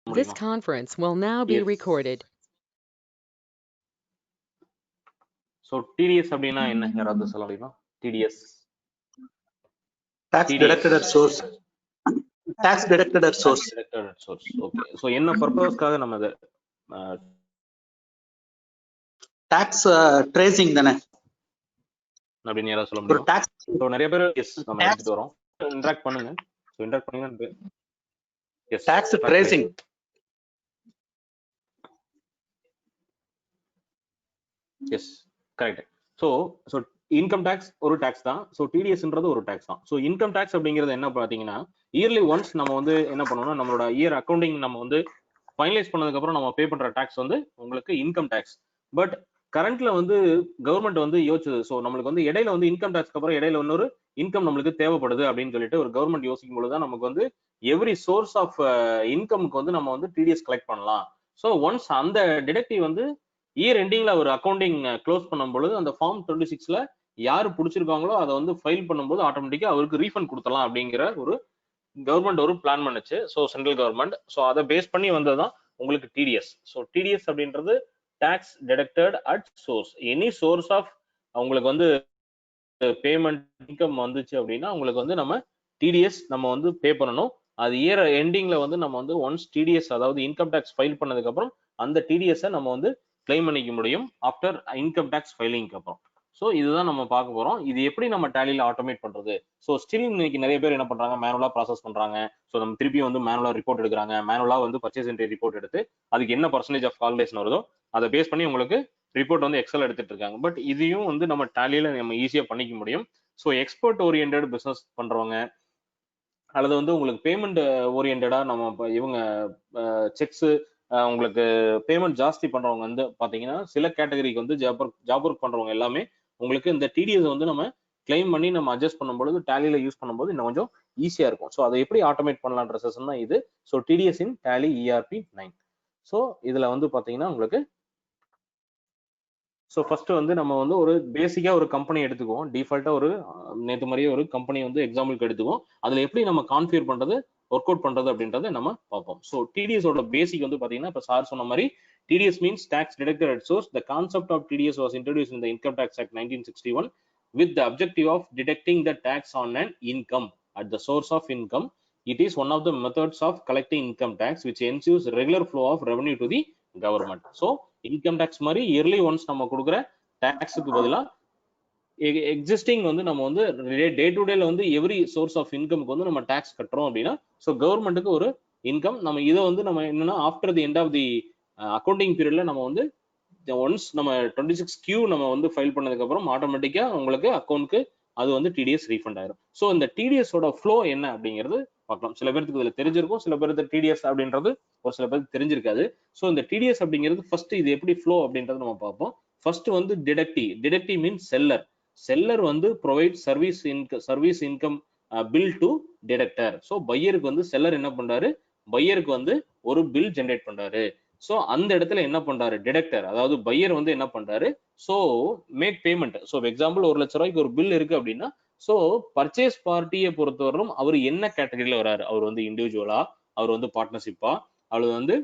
This முடியுமா? conference will now be Yes. recorded. So TDS அப்படின்னா என்ன, யாராவது சொல்ல முடியுமா? TDS Tax deducted at source. Tax deducted at source. deducted at source. Okay. So என்ன பர்பஸ்க்காக நம்ம இத Tax tracing தானே அப்படின்னு யாராவது சொல்ல ஒரு முடியுமா? tax ஸோ நிறைய பேர் எஸ் நம்ம tax எடுத்துட்டு வரோம். இன்டராக்ட் பண்ணுங்க. ஸோ இன்டராக்ட் பண்ணீங்கன்னா yes tax tracing. Yes correct. So so income tax ஒரு டேக்ஸ் தான். ஸோ டிடிஎஸ்ன்றது ஒரு டேக்ஸ் தான். ஸோ இன்கம் டேக்ஸ் அப்படிங்கிறது என்ன பார்த்தீங்கன்னா, இயர்லி ஒன்ஸ் நம்ம வந்து என்ன பண்ணணும்னா, நம்மளோட இயர் அக்கௌண்டிங் நம்ம வந்து ஃபைனலைஸ் பண்ணதுக்கு அப்புறம் நம்ம பே பண்ற டேக்ஸ் வந்து உங்களுக்கு இன்கம் டேக்ஸ். பட் கரண்ட்ல வந்து கவர்மெண்ட் வந்து யோசிச்சது, ஸோ நம்மளுக்கு வந்து இடையில வந்து இன்கம் டேக்ஸ்க்கு அப்புறம் இடையில இன்னொரு இன்கம் நம்மளுக்கு தேவைப்படுது அப்படின்னு சொல்லிட்டு ஒரு கவர்மெண்ட் யோசிக்கும் பொழுது தான் நமக்கு வந்து எவ்ரி சோர்ஸ் ஆஃப் இன்கம்க்கு வந்து நம்ம வந்து டிடிஎஸ் கலெக்ட் பண்ணலாம். ஸோ ஒன்ஸ் அந்த டிடக்டிவ் வந்து இயர் எண்டிங்ல ஒரு அக்கௌண்டிங் க்ளோஸ் பண்ணும் பொழுது அந்த ஃபார்ம் 26ல யாரு பிடிச்சிருக்காங்களோ அதை வந்து ஃபைல் பண்ணும்போது ஆட்டோமேட்டிக்கா அவருக்கு ரீஃபண்ட் கொடுத்தலாம் அப்படிங்கிற ஒரு கவர்மெண்ட் ஒரு பிளான் பண்ணுச்சு. So central government. ஸோ அதை பேஸ் பண்ணி வந்ததுதான் உங்களுக்கு டிடிஎஸ். ஸோ டிடிஎஸ் அப்படின்றது tax deducted at source. Any source of உங்களுக்கு வந்து பேமெண்ட் இன்கம் வந்துச்சு அப்படின்னா உங்களுக்கு வந்து நம்ம டிடிஎஸ் நம்ம வந்து பே பண்ணணும். அது இயர் எண்டிங்ல வந்து நம்ம வந்து ஒன்ஸ் டிடிஎஸ் அதாவது இன்கம் டேக்ஸ் ஃபைல் பண்ணதுக்கு அப்புறம் அந்த டிடிஎஸ் நம்ம வந்து கிளைம் பண்ணிக்க முடியும் ஆஃப்டர் இன்கம் டேக்ஸ் ஃபைலிங்க்கு அப்புறம். ஸோ இதுதான் நம்ம பார்க்க போறோம். இது எப்படி நம்ம டேலியில ஆட்டோமேட் பண்றது. ஸோ ஸ்டில் இன்னைக்கு நிறைய பேர் என்ன பண்றாங்க, மேனுவலா ப்ராசஸ் பண்றாங்க. ஸோ நம்ம திருப்பி வந்து மேனுவலா ரிப்போர்ட் எடுக்கிறாங்க. மேனுவலா வந்து பர்ச்சேஸ் என்ட்ரி ரிப்போர்ட் எடுத்து அதுக்கு என்ன பர்சன்டேஜ் ஆஃப் கால்குலேஷன் வருதோ அதை பேஸ் பண்ணி உங்களுக்கு ரிப்போர்ட் வந்து எக்ஸல் எடுத்துட்டு இருக்காங்க. பட் இதையும் வந்து நம்ம டேலியில நம்ம ஈஸியா பண்ணிக்க முடியும். ஸோ எக்ஸ்போர்ட் ஓரியன்ட் பிசினஸ் பண்றவங்க அல்லது வந்து உங்களுக்கு பேமெண்ட் ஓரியன்டா நம்ம இவங்க செக்ஸ் உங்களுக்கு பேமெண்ட் ஜாஸ்தி பண்றவங்க வந்து பாத்தீங்கன்னா சில கேட்டகரிக்கு வந்து ஜாப் ஒர்க் பண்றவங்க எல்லாமே உங்களுக்கு இந்த டிடிஎஸ் வந்து நம்ம கிளைம் பண்ணி நம்ம அட்ஜஸ்ட் பண்ணும்போது டேலியில யூஸ் பண்ணும்போது இன்னும் கொஞ்சம் ஈஸியா இருக்கும். ஸோ அதை எப்படி ஆட்டோமேட் பண்ணலான்ற செஷன் தான் இது. ஸோ டிடிஎஸ் இன் டேலி ERP 9. ஸோ இதுல வந்து பாத்தீங்கன்னா உங்களுக்கு ஸோ ஃபர்ஸ்ட் வந்து நம்ம வந்து ஒரு பேசிக்கா ஒரு கம்பெனி எடுத்துக்குவோம். டிஃபால்ட்டா ஒரு நேற்று மாதிரியே ஒரு கம்பெனி வந்து எக்ஸாம்பிளுக்கு எடுத்துக்குவோம். அதுல எப்படி நம்ம கான்ஃபிகர் பண்றது, ஒர்க் அவுட் பண்றது அப்படின்றத நம்ம பார்ப்போம். ஸோ டிடிஎஸோட பேசிக் வந்து பாத்தீங்கன்னா இப்ப சார் சொன்ன மாதிரி TDS means tax deducted at source. The concept of TDS was introduced in the Income Tax Act 1961 with the objective of deducting the tax on an income at the source of income. It is one of the methods of collecting income tax which ensures regular flow of revenue to the government. So income tax மாதிரி yearly once நம்ம கொடுக்குற டாக்ஸுக்கு பதிலா existing வந்து நம்ம வந்து day to டேல வந்து every source of இன்கம்க்கு வந்து நம்ம டாக்ஸ் கட்டுறோம் அப்படின்னா ஸோ கவர்மெண்ட்டுக்கு ஒரு இன்கம். நம்ம இதை வந்து நம்ம என்னன்னா after the end of the accounting பீரியட்ல நம்ம வந்து ஒன்ஸ் நம்ம 26Q நம்ம வந்து ஃபைல் பண்ணதுக்கு அப்புறம் ஆட்டோமேட்டிக்கா உங்களுக்கு அக்கௌண்ட்க்கு அது வந்து டிடிஎஸ் ரீஃபண்ட் ஆயிரும். ஸோ இந்த டிடிஎஸோட ஃப்ளோ என்ன அப்படிங்கிறது பார்க்கலாம். சில பேருக்கு இதுல தெரிஞ்சிருக்கும், சில பேருக்கு டிடிஎஸ் அப்படின்றது ஒரு சில பேருக்கு தெரிஞ்சிருக்காது. ஸோ இந்த டிடிஎஸ் அப்படிங்கிறது ஃபர்ஸ்ட் இது எப்படி ஃப்ளோ அப்படின்றத நம்ம பார்ப்போம். ஃபர்ஸ்ட் வந்து டிடக்டிவ் மீன்ஸ் செல்லர் வந்து provide service income bill to deductor. So பையருக்கு வந்து செல்லர் என்ன பண்றாரு, பையருக்கு வந்து ஒரு பில் ஜென்ரேட் பண்றாரு. ஸோ அந்த இடத்துல என்ன பண்றாரு டிடக்டர், அதாவது பையர் வந்து என்ன பண்றாரு, so make payment. So example 1 லட்ச ரூபாய்க்கு ஒரு பில் இருக்கு அப்படின்னா ஸோ பர்ச்சேஸ் பார்ட்டியை பொறுத்தவரைக்கும் அவர் என்ன கேட்டகரியில வராரு, அவர் வந்து இண்டிவிஜுவலா, அவர் வந்து பார்ட்னர்ஷிப்பா, அவர் வந்து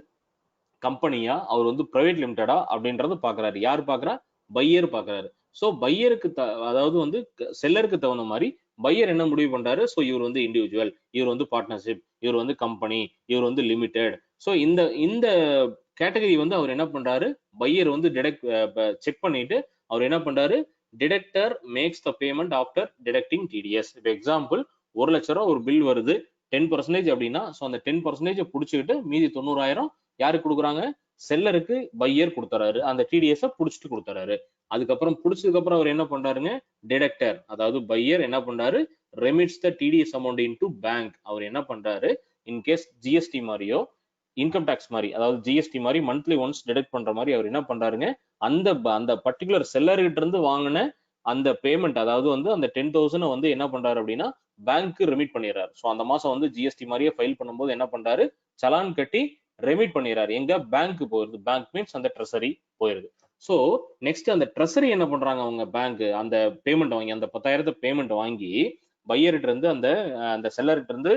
கம்பெனியா, அவர் வந்து பிரைவேட் லிமிடெடா அப்படின்றது பாக்குறாரு. யார் பாக்குறா, பையர் பாக்குறாரு. ஸோ பையருக்கு அதாவது வந்து செல்லருக்கு தகுந்த மாதிரி பையர் என்ன முடிவு பண்றாரு, ஸோ இவர் வந்து இண்டிவிஜுவல், இவர் வந்து பார்ட்னர்ஷிப், இவர் வந்து கம்பெனி, இவர் வந்து லிமிடெட். ஸோ இந்த கேட்டகரி வந்து அவர் என்ன பண்றாரு, பையர் வந்து செக் பண்ணிட்டு அவர் என்ன பண்றாரு, deductor makes the payment after deducting TDS. இப்போ எக்ஸாம்பிள் 1 லட்ச ரூபா ஒரு பில் வருது 10% அப்படின்னா ஸோ அந்த 10% புடிச்சுக்கிட்டு மீதி 90,000 யாருக்கு கொடுக்குறாங்க, செல்லருக்கு பையர் கொடுத்துறாரு. அந்த டிடிஎஸ் புடிச்சிட்டு கொடுத்துறாரு. அதுக்கப்புறம் புடிச்சதுக்கு அப்புறம் அவர் என்ன பண்றாருங்க, டிடக்டர் அதாவது பையர் என்ன பண்றாரு, ரெமிட்ஸ் த டிடிஎஸ் அமௌண்ட் இன்டு பேங்க். அவர் என்ன பண்றாரு, இன்கேஸ் ஜிஎஸ்டி மாதிரியோ இன்கம் டாக்ஸ் மாதிரி, அதாவது ஜிஎஸ்டி மாதிரி மந்த்லி ஒன்ஸ் டிடக்ட் பண்ற மாதிரி அவர் என்ன பண்றாருங்க, அந்த பர்டிகுலர் செல்லர்கிட்ட இருந்து வாங்கின அந்த பேமெண்ட் அதாவது வந்து அந்த 10,000 வந்து என்ன பண்றாரு அப்படின்னா பேங்க்கு ரெமிட் பண்ணிடுறாரு. ஸோ அந்த மாசம் வந்து ஜிஎஸ்டி மாதிரியே ஃபைல் பண்ணும்போது என்ன பண்றாரு, சலான் கட்டி ரெமிட் பண்ணிடுறாரு. எங்க பேங்க்கு போயிருது, பேங்க் மீன்ஸ் அந்த ட்ரெஸரி போயிருது. ஸோ நெக்ஸ்ட் அந்த ட்ரெஸரி என்ன பண்றாங்க, அவங்க பேங்க் அந்த பேமெண்ட் வாங்கி அந்த 10,000 பேமெண்ட் வாங்கி பையர்கிட்ட இருந்து அந்த செல்லர்கிட்ட இருந்து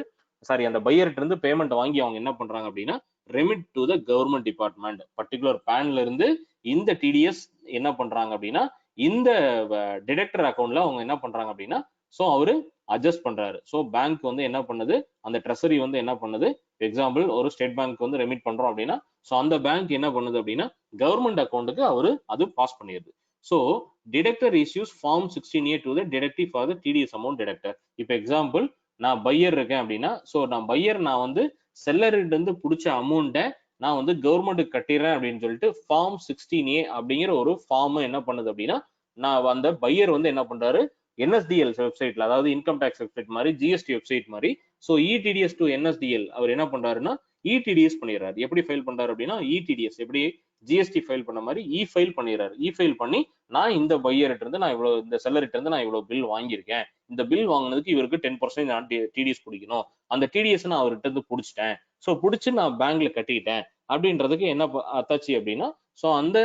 அந்த பையர்கிட்ட இருந்து பேமெண்ட் வாங்கி அவங்க என்ன பண்றாங்க அப்படின்னா remit to the government department. Particular பேன்ல இருந்து இந்த டிடிஎஸ் என்ன பண்றாங்க அப்படின்னா இந்த டிடெக்டர் அக்கௌண்ட்ல அவங்க என்ன பண்றாங்க அப்படின்னா சோ அவரு அட்ஜஸ்ட் பண்றாரு. சோ பேங்க் வந்து என்ன பண்ணுது, அந்த ட்ரெஸரி வந்து என்ன பண்ணுது, எக்ஸாம்பிள் ஒரு ஸ்டேட் பேங்க் வந்து ரெமிட் பண்றோம் அப்படின்னா சோ அந்த பேங்க் என்ன பண்ணுது அப்படின்னா கவர்மெண்ட் அக்கௌண்ட்டுக்கு அவரு அது பாஸ் பண்ணிடுது. So deductor issues form 16A to the detective for the TDS amount deductor. இப்போ எக்ஸாம்பிள் நான் பையர் இருக்கேன் அப்படின்னா சோ நான் பையர், நான் வந்து செல்லர்கிட்ட இருந்து பிடிச்ச அமௌண்ட்டை நான் வந்து கவர்மெண்ட்டுக்கு கட்டிடுறேன் அப்படின்னு சொல்லிட்டு ஃபார்ம் 16A அப்படிங்கிற ஒரு ஃபார்ம் என்ன பண்ணுது அப்படின்னா நான் அந்த பையர் வந்து என்ன பண்றாரு, என்எஸ்டிஎல் வெப்சைட்ல, அதாவது இன்கம் டேக்ஸ் வெப்சைட் மாதிரி, ஜிஎஸ்டி வெப்சைட் மாதிரி, ஸோ இடிடிஎஸ் டு என்எஸ்டிஎல் அவர் என்ன பண்றாருன்னா இடிடிஎஸ் பண்ணிடுறாரு. எப்படி ஃபைல் பண்றாரு அப்படின்னா இடிடிஎஸ் எப்படி ஜிஎஸ்டி ஃபைல் பண்ண மாதிரி இ ஃபைல் பண்ணிடுறாரு. இ ஃபைல் பண்ணி நான் இந்த பையர்கிட்ட இருந்து நான் இவ்வளவு, இந்த செல்லர்கிட்ட இருந்து நான் இவ்வளவு பில் வாங்கியிருக்கேன், இந்த பில் வாங்கினதுக்கு இவருக்கு 10% நான் டிடிஎஸ் பிடிக்கணும், அந்த டிடிஎஸ் நான் அவர்கிட்ட இருந்து பிடிச்சிட்டேன், ஸோ பிடிச்சி நான் பேங்க்ல கட்டிக்கிட்டேன் அப்படின்றதுக்கு என்ன அத்தாச்சு அப்படின்னா ஸோ அந்த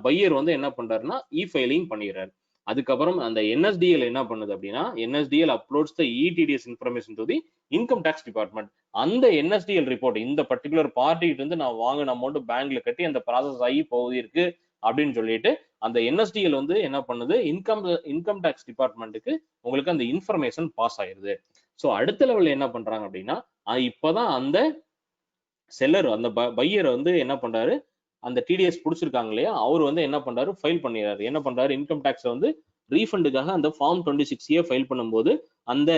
பையர் வந்து என்ன பண்றாருன்னா இ ஃபைலிங் பண்ணிடுறாரு. அதுக்கப்புறம் அந்த என்எஸ்டிஎல் என்ன பண்ணுது அப்படின்னா NSDL uploads the eTDS information to the income tax department. அந்த என்எஸ்டிஎல் ரிப்போர்ட் இந்த பர்டிகுலர் பார்ட்டிகிட்ட இருந்து நான் வாங்கின அமௌண்ட் பேங்க்ல கட்டி அந்த ப்ராசஸ் ஆகி போகுது இருக்கு அப்படின்னு சொல்லிட்டு அந்த என்எஸ்டிஎல் வந்து என்ன பண்ணுது, இன்கம் டேக்ஸ் டிபார்ட்மெண்ட்டுக்கு உங்களுக்கு அந்த இன்ஃபர்மேஷன் பாஸ் ஆயிருது. ஸோ அடுத்த லெவல்ல என்ன பண்றாங்க அப்படின்னா இப்பதான் அந்த செல்லர், அந்த பையர் வந்து என்ன பண்றாரு, அந்த டிடிஎஸ் பிடிச்சிருக்காங்க இல்லையா, அவர் வந்து என்ன பண்றாரு, ஃபைல் பண்ணிடுறாரு. என்ன பண்றாரு, இன்கம் டேக்ஸ் வந்து ரீஃபண்டுக்காக அந்த ஃபார்ம் 26A ஃபைல் பண்ணும்போது அந்த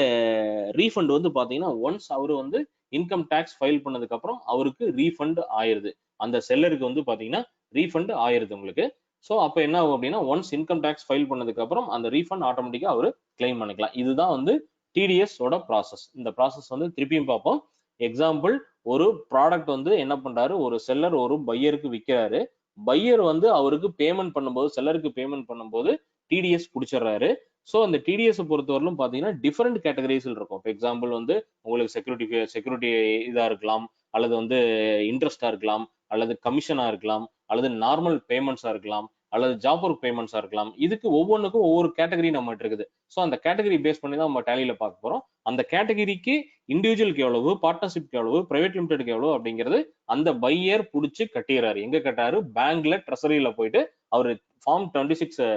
ரீஃபண்ட் வந்து பாத்தீங்கன்னா ஒன்ஸ் அவரு வந்து இன்கம் டேக்ஸ் ஃபைல் பண்ணதுக்கு அப்புறம் அவருக்கு ரீஃபண்ட் ஆயிருது. அந்த செல்லருக்கு வந்து பாத்தீங்கன்னா ரீஃபண்ட் ஆயிருது உங்களுக்கு. ஸோ அப்ப என்ன ஆகும் அப்படின்னா ஒன்ஸ் இன்கம் டேக்ஸ் ஃபைல் பண்ணதுக்கு அப்புறம் அந்த ரீஃபண்ட் ஆட்டோமேட்டிக்கா அவரு கிளைம் பண்ணிக்கலாம். இதுதான் வந்து டிடிஎஸ் ஓட ப்ராசஸ். இந்த ப்ராசஸ் வந்து திருப்பியும் பார்ப்போம். எக்ஸாம்பிள், ஒரு ப்ராடக்ட் வந்து என்ன பண்றாரு, ஒரு செல்லர் ஒரு பையருக்கு விற்கிறாரு. பையர் வந்து அவருக்கு பேமெண்ட் பண்ணும்போது, செல்லருக்கு பேமெண்ட் பண்ணும்போது டிடிஎஸ் பிடிச்சிடுறாரு. ஸோ அந்த டிடிஎஸ் பொறுத்தவரையிலும் பாத்தீங்கன்னா டிஃபரெண்ட் கேட்டகரிஸ்ல இருக்கும். இப்போ எக்ஸாம்பிள் வந்து உங்களுக்கு செக்யூரிட்டி இதா இருக்கலாம், அல்லது வந்து இன்ட்ரெஸ்டா இருக்கலாம், அல்லது கமிஷனா இருக்கலாம், அல்லது நார்மல் பேமெண்ட்ஸா இருக்கலாம், அல்லது ஜாப் ஒர்க் பேமெண்ட்ஸா இருக்கலாம். இதுக்கு ஒவ்வொன்றுக்கும் ஒவ்வொரு கேட்டகரி நம்மகிட்ட இருக்குது. ஸோ அந்த கேட்டகரி பேஸ் பண்ணி தான் நம்ம டேலியில பார்க்க போறோம். அந்த கேட்டகரிக்கு இண்டிவிஜுவலுக்கு எவ்வளவு, பார்ட்னர்ஷிப்க்கு எவ்வளவு, பிரைவேட் லிமிடெட்க்கு எவ்வளவு அப்படிங்கிறது அந்த பையர் புடிச்சு கட்டிடுறாரு. எங்க கட்டாரு, பேங்க்ல ட்ரெஸரியில போயிட்டு அவரு ஃபார்ம் 26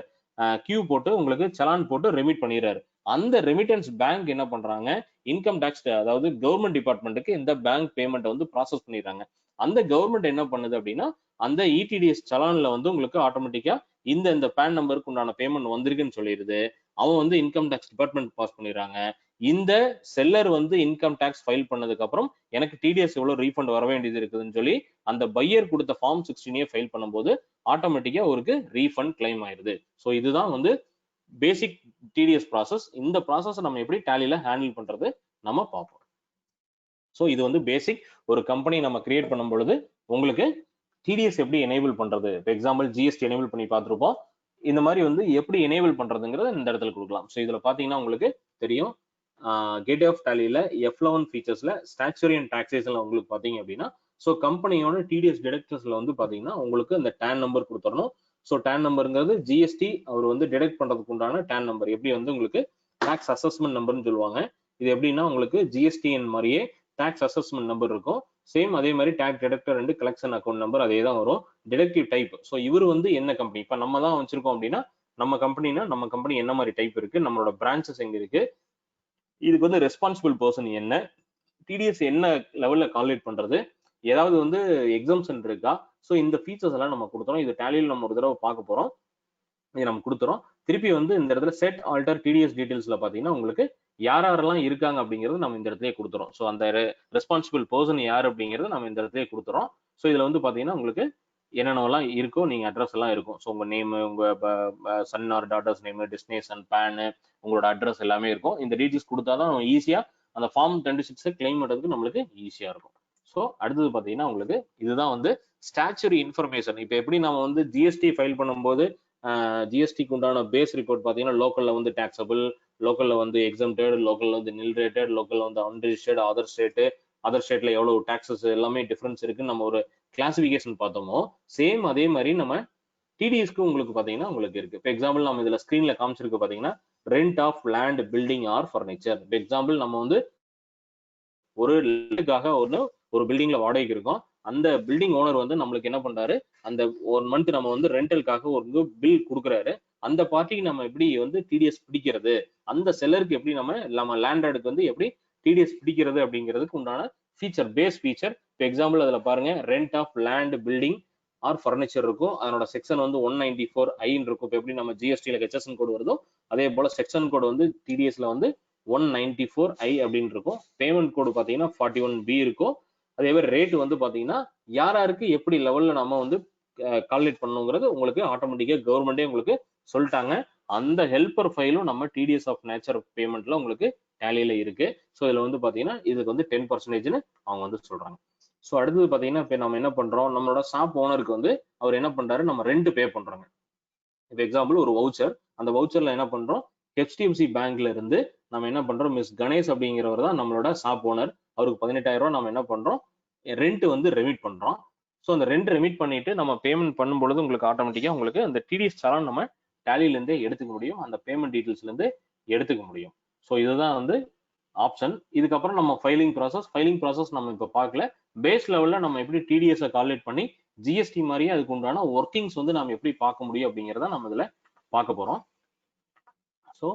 கியூ போட்டு உங்களுக்கு சலான் போட்டு ரெமிட் பண்ணிடுறாரு. அந்த ரெமிட்டன்ஸ் பேங்க் என்ன பண்றாங்க, இன்கம் டேக்ஸ், அதாவது கவர்மெண்ட் டிபார்ட்மெண்ட்டுக்கு இந்த பேங்க் பேமெண்ட் வந்து ப்ராசஸ் பண்ணிடுறாங்க. அந்த கவர்மெண்ட் என்ன பண்ணுது அப்படின்னா அந்த இடிடிஎஸ் சலான்ல வந்து உங்களுக்கு ஆட்டோமேட்டிக்கா இந்த பேன் நம்பருக்கு உண்டான பேமெண்ட் வந்திருக்குன்னு சொல்லிடுது. அவன் வந்து இன்கம் டேக்ஸ் டிபார்ட்மெண்ட் பாஸ் பண்ணிடுறாங்க. இந்த செல்லர் வந்து இன்கம் டேக்ஸ் ஃபைல் பண்ணதுக்கு அப்புறம் எனக்கு டிடிஎஸ் எவ்வளவு ரீஃபண்ட் வர வேண்டியது இருக்குதுன்னு சொல்லி அந்த பையர் கொடுத்த ஃபார்ம் 16A ஃபைல் பண்ணும்போது ஆட்டோமேட்டிக்கா அவருக்கு ரீஃபண்ட் கிளைம் ஆயிருது. ஸோ இதுதான் வந்து பேசிக் டிடிஎஸ் ப்ராசஸ். இந்த ப்ராசஸ் நம்ம எப்படி டேலியில ஹேண்டில் பண்றது நம்ம பார்ப்போம். ஸோ இது வந்து பேசிக். ஒரு கம்பெனி நம்ம கிரியேட் பண்ணும் பொழுது உங்களுக்கு டிடிஎஸ் எப்படி எனேபிள் பண்றது, இப்போ எக்ஸாம்பிள் ஜிஎஸ்டி எனேபிள் பண்ணி பார்த்துருப்போம். இந்த மாதிரி வந்து எப்படி எனேபிள் பண்றதுங்கிறத இந்த இடத்துல கொடுக்கலாம். ஸோ இதுல பாத்தீங்கன்னா உங்களுக்கு தெரியும், கேட்வே ஆஃப் டேலியில F11 ஃபீச்சர்ஸ்ல ஸ்டாச்சுரி அண்ட் டாக்ஸேஷன்ல உங்களுக்கு பாத்தீங்க அப்படின்னா ஸோ கம்பெனியோட டிடிஎஸ் டிடெக்டர்ஸ்ல வந்து பாத்தீங்கன்னா உங்களுக்கு அந்த டேன் நம்பர் கொடுத்துடணும். ஸோ டேன் நம்பருங்கிறது ஜிஎஸ்டி அவர் வந்து டிடெக்ட் பண்றதுக்கு உண்டான டேன் நம்பர். எப்படி வந்து உங்களுக்கு டாக்ஸ் அசஸ்மெண்ட் நம்பர்னு சொல்லுவாங்க. இது எப்படின்னா உங்களுக்கு ஜிஎஸ்டிஎன் மாதிரியே டாக்ஸ் அசஸ்மெண்ட் நம்பர் இருக்கும். சேம் அதே மாதிரி tax deductor and collection account number அதே தான் வரும். டிடெக்டிவ் டைப், ஸோ இவர் வந்து என்ன கம்பெனி, இப்போ நம்ம தான் வச்சிருக்கோம் அப்படின்னா நம்ம கம்பெனினா நம்ம கம்பெனி என்ன மாதிரி டைப் இருக்கு, நம்மளோட பிரான்ச்சஸ் எங்க இருக்கு, இதுக்கு வந்து ரெஸ்பான்சிபிள் பர்சன் என்ன, டிடிஎஸ் என்ன லெவல்ல கால்குலேட் பண்றது, ஏதாவது வந்து எக்ஸம்ஷன் இருக்கா. ஸோ இந்த ஃபீச்சர்ஸ் எல்லாம் நம்ம கொடுத்துறோம். இது டேலியில் நம்ம ஒரு தடவை பார்க்க போறோம். இது நம்ம கொடுத்துறோம். திருப்பி வந்து இந்த இடத்துல செட் ஆல்டர் டிடிஎஸ் டீடைல்ஸ்ல பாத்தீங்கன்னா உங்களுக்கு யாரெல்லாம் இருக்காங்க அப்படிங்கிறது நம்ம இந்த இடத்துல கொடுத்துறோம். ஸோ அந்த ரெஸ்பான்சிபிள் பர்சன் யார் அப்படிங்கிறது நம்ம இந்த இடத்துல கொடுத்துறோம். ஸோ இதுல வந்து பாத்தீங்கன்னா உங்களுக்கு என்னென்னலாம் இருக்கோ நீங்க அட்ரஸ் எல்லாம் இருக்கும். ஸோ உங்க நேம், உங்க son or daughter's name, destination, PAN, உங்களோட அட்ரஸ் எல்லாமே இருக்கும். இந்த டீடைல்ஸ் கொடுத்தாதான் ஈஸியா அந்த ஃபார்ம் 26 கிளைம் பண்றதுக்கு நம்மளுக்கு ஈஸியா இருக்கும். ஸோ அடுத்தது பாத்தீங்கன்னா உங்களுக்கு இதுதான் வந்து ஸ்டாச்சுரி இன்ஃபர்மேஷன். இப்போ எப்படி நம்ம வந்து ஜிஎஸ்டி ஃபைல் பண்ணும்போது ஜிஎஸ்டிக்கு உண்டான பேஸ் ரிப்போர்ட் பாத்தீங்கன்னா லோக்கல்ல வந்து டாக்ஸபிள், லோக்கல்ல வந்து எக்ஸம்டட், லோக்கல்ல வந்து நில் ரேட்டட், லோக்கல்ல வந்து அன்ரிஜிஸ்டர்ட், அதர் ஸ்டேட்ல எவ்வளவு டாக்ஸஸ் எல்லாமே டிஃபரன்ஸ் இருக்குன்னு நம்ம ஒரு கிளாசிபிகேஷன் பார்த்தோமோ சேம் அதே மாதிரி நம்ம டிடிஎஸ்க்கு உங்களுக்கு பாத்தீங்கன்னா உங்களுக்கு இருக்கு. இப்போ எக்ஸாம்பிள் நம்ம இதுல ஸ்கிரீன்ல காமிச்சிருக்கு பாத்தீங்கன்னா rent of land, building or furniture. இப்போ எக்ஸாம்பிள் நம்ம வந்து ஒரு லேண்டுக்காக ஒரு பில்டிங்ல வாடகைக்கு இருக்கோம். அந்த பில்டிங் ஓனர் வந்து நம்மளுக்கு என்ன பண்றாரு, அந்த 1 மந்த் நம்ம வந்து ரெண்டலுக்காக ஒரு பில் கொடுக்குறாரு. அந்த பார்ட்டிக்கு நம்ம எப்படி வந்து டிடிஎஸ் பிடிக்கிறது, அந்த செல்லருக்கு எப்படி நம்ம லேண்ட்லார்டுக்கு வந்து எப்படி டிடிஎஸ் பிடிக்கிறது அப்படிங்கிறதுக்கு உண்டான ஃபீச்சர், பேஸ் ஃபீச்சர். இப்போ எக்ஸாம்பிள் அதுல பாருங்க, rent of land building or furniture இருக்கும். அதனோட செக்ஷன் வந்து 194I இருக்கும். இப்போ எப்படி நம்ம ஜிஎஸ்டியில ஹெச்எஸ்என் கோடு வருதோ அதே போல செக்ஷன் கோடு வந்து டிடிஎஸ்ல வந்து 194I அப்படின்னு இருக்கும். பேமெண்ட் கோடு பாத்தீங்கன்னா 41B இருக்கும். அதே மாதிரி ரேட் வந்து பாத்தீங்கன்னா யாராருக்கு எப்படி லெவல்ல நம்ம வந்து கால்குலேட் பண்ணுங்கிறது உங்களுக்கு ஆட்டோமேட்டிக்கா கவர்மெண்டே உங்களுக்கு சொல்லிட்டாங்க. அந்த ஹெல்பர் ஃபைலும் நம்ம டிடிஎஸ் ஆஃப் நேச்சர் பேமெண்ட்ல உங்களுக்கு டேலியில இருக்கு. ஸோ இதுல வந்து பாத்தீங்கன்னா இதுக்கு வந்து 10%ன்னு அவங்க வந்து சொல்றாங்க. ஸோ அடுத்தது பாத்தீங்கன்னா இப்போ நம்ம என்ன பண்றோம், நம்மளோட ஷாப் ஓனருக்கு வந்து அவர் என்ன பண்றாரு, நம்ம ரெண்ட் பே பண்றோங்க. இப்போ எக்ஸாம்பிள் ஒரு வவுச்சர், அந்த வவுச்சர்ல என்ன பண்றோம், ஹெச்டிஎஃப்சி பேங்க்ல இருந்து நம்ம என்ன பண்றோம், மிஸ் கணேஷ் அப்படிங்கிறவர் தான் நம்மளோட ஷாப் ஓனர். அவருக்கு 18,000 ரூபாய் நம்ம என்ன பண்றோம், ரெண்ட் வந்து ரெமிட் பண்றோம். ஸோ அந்த ரெண்ட் ரெமிட் பண்ணிட்டு நம்ம பேமெண்ட் பண்ணும்பொழுது உங்களுக்கு ஆட்டோமேட்டிக்கா உங்களுக்கு அந்த டிடிஎஸ் சாலான் நம்ம டேலில இருந்தே எடுத்துக்க முடியும், அந்த பேமெண்ட் டீடைல்ஸ்ல இருந்து எடுத்துக்க முடியும். ஸோ இதுதான் வந்து ஆப்ஷன். இதுக்கப்புறம் நம்ம ஃபைலிங் ப்ராசஸ் நம்ம இப்ப பார்க்கல. பேஸ் லெவல்ல நம்ம எப்படி டிடிஎஸ் கால்குலேட் பண்ணி ஜிஎஸ்டி மாதிரியே அதுக்கு உண்டான ஒர்க்கிங்ஸ் வந்து நம்ம எப்படி பார்க்க முடியும் அப்படிங்கிறத நம்ம இதுல பார்க்க போறோம். ஸோ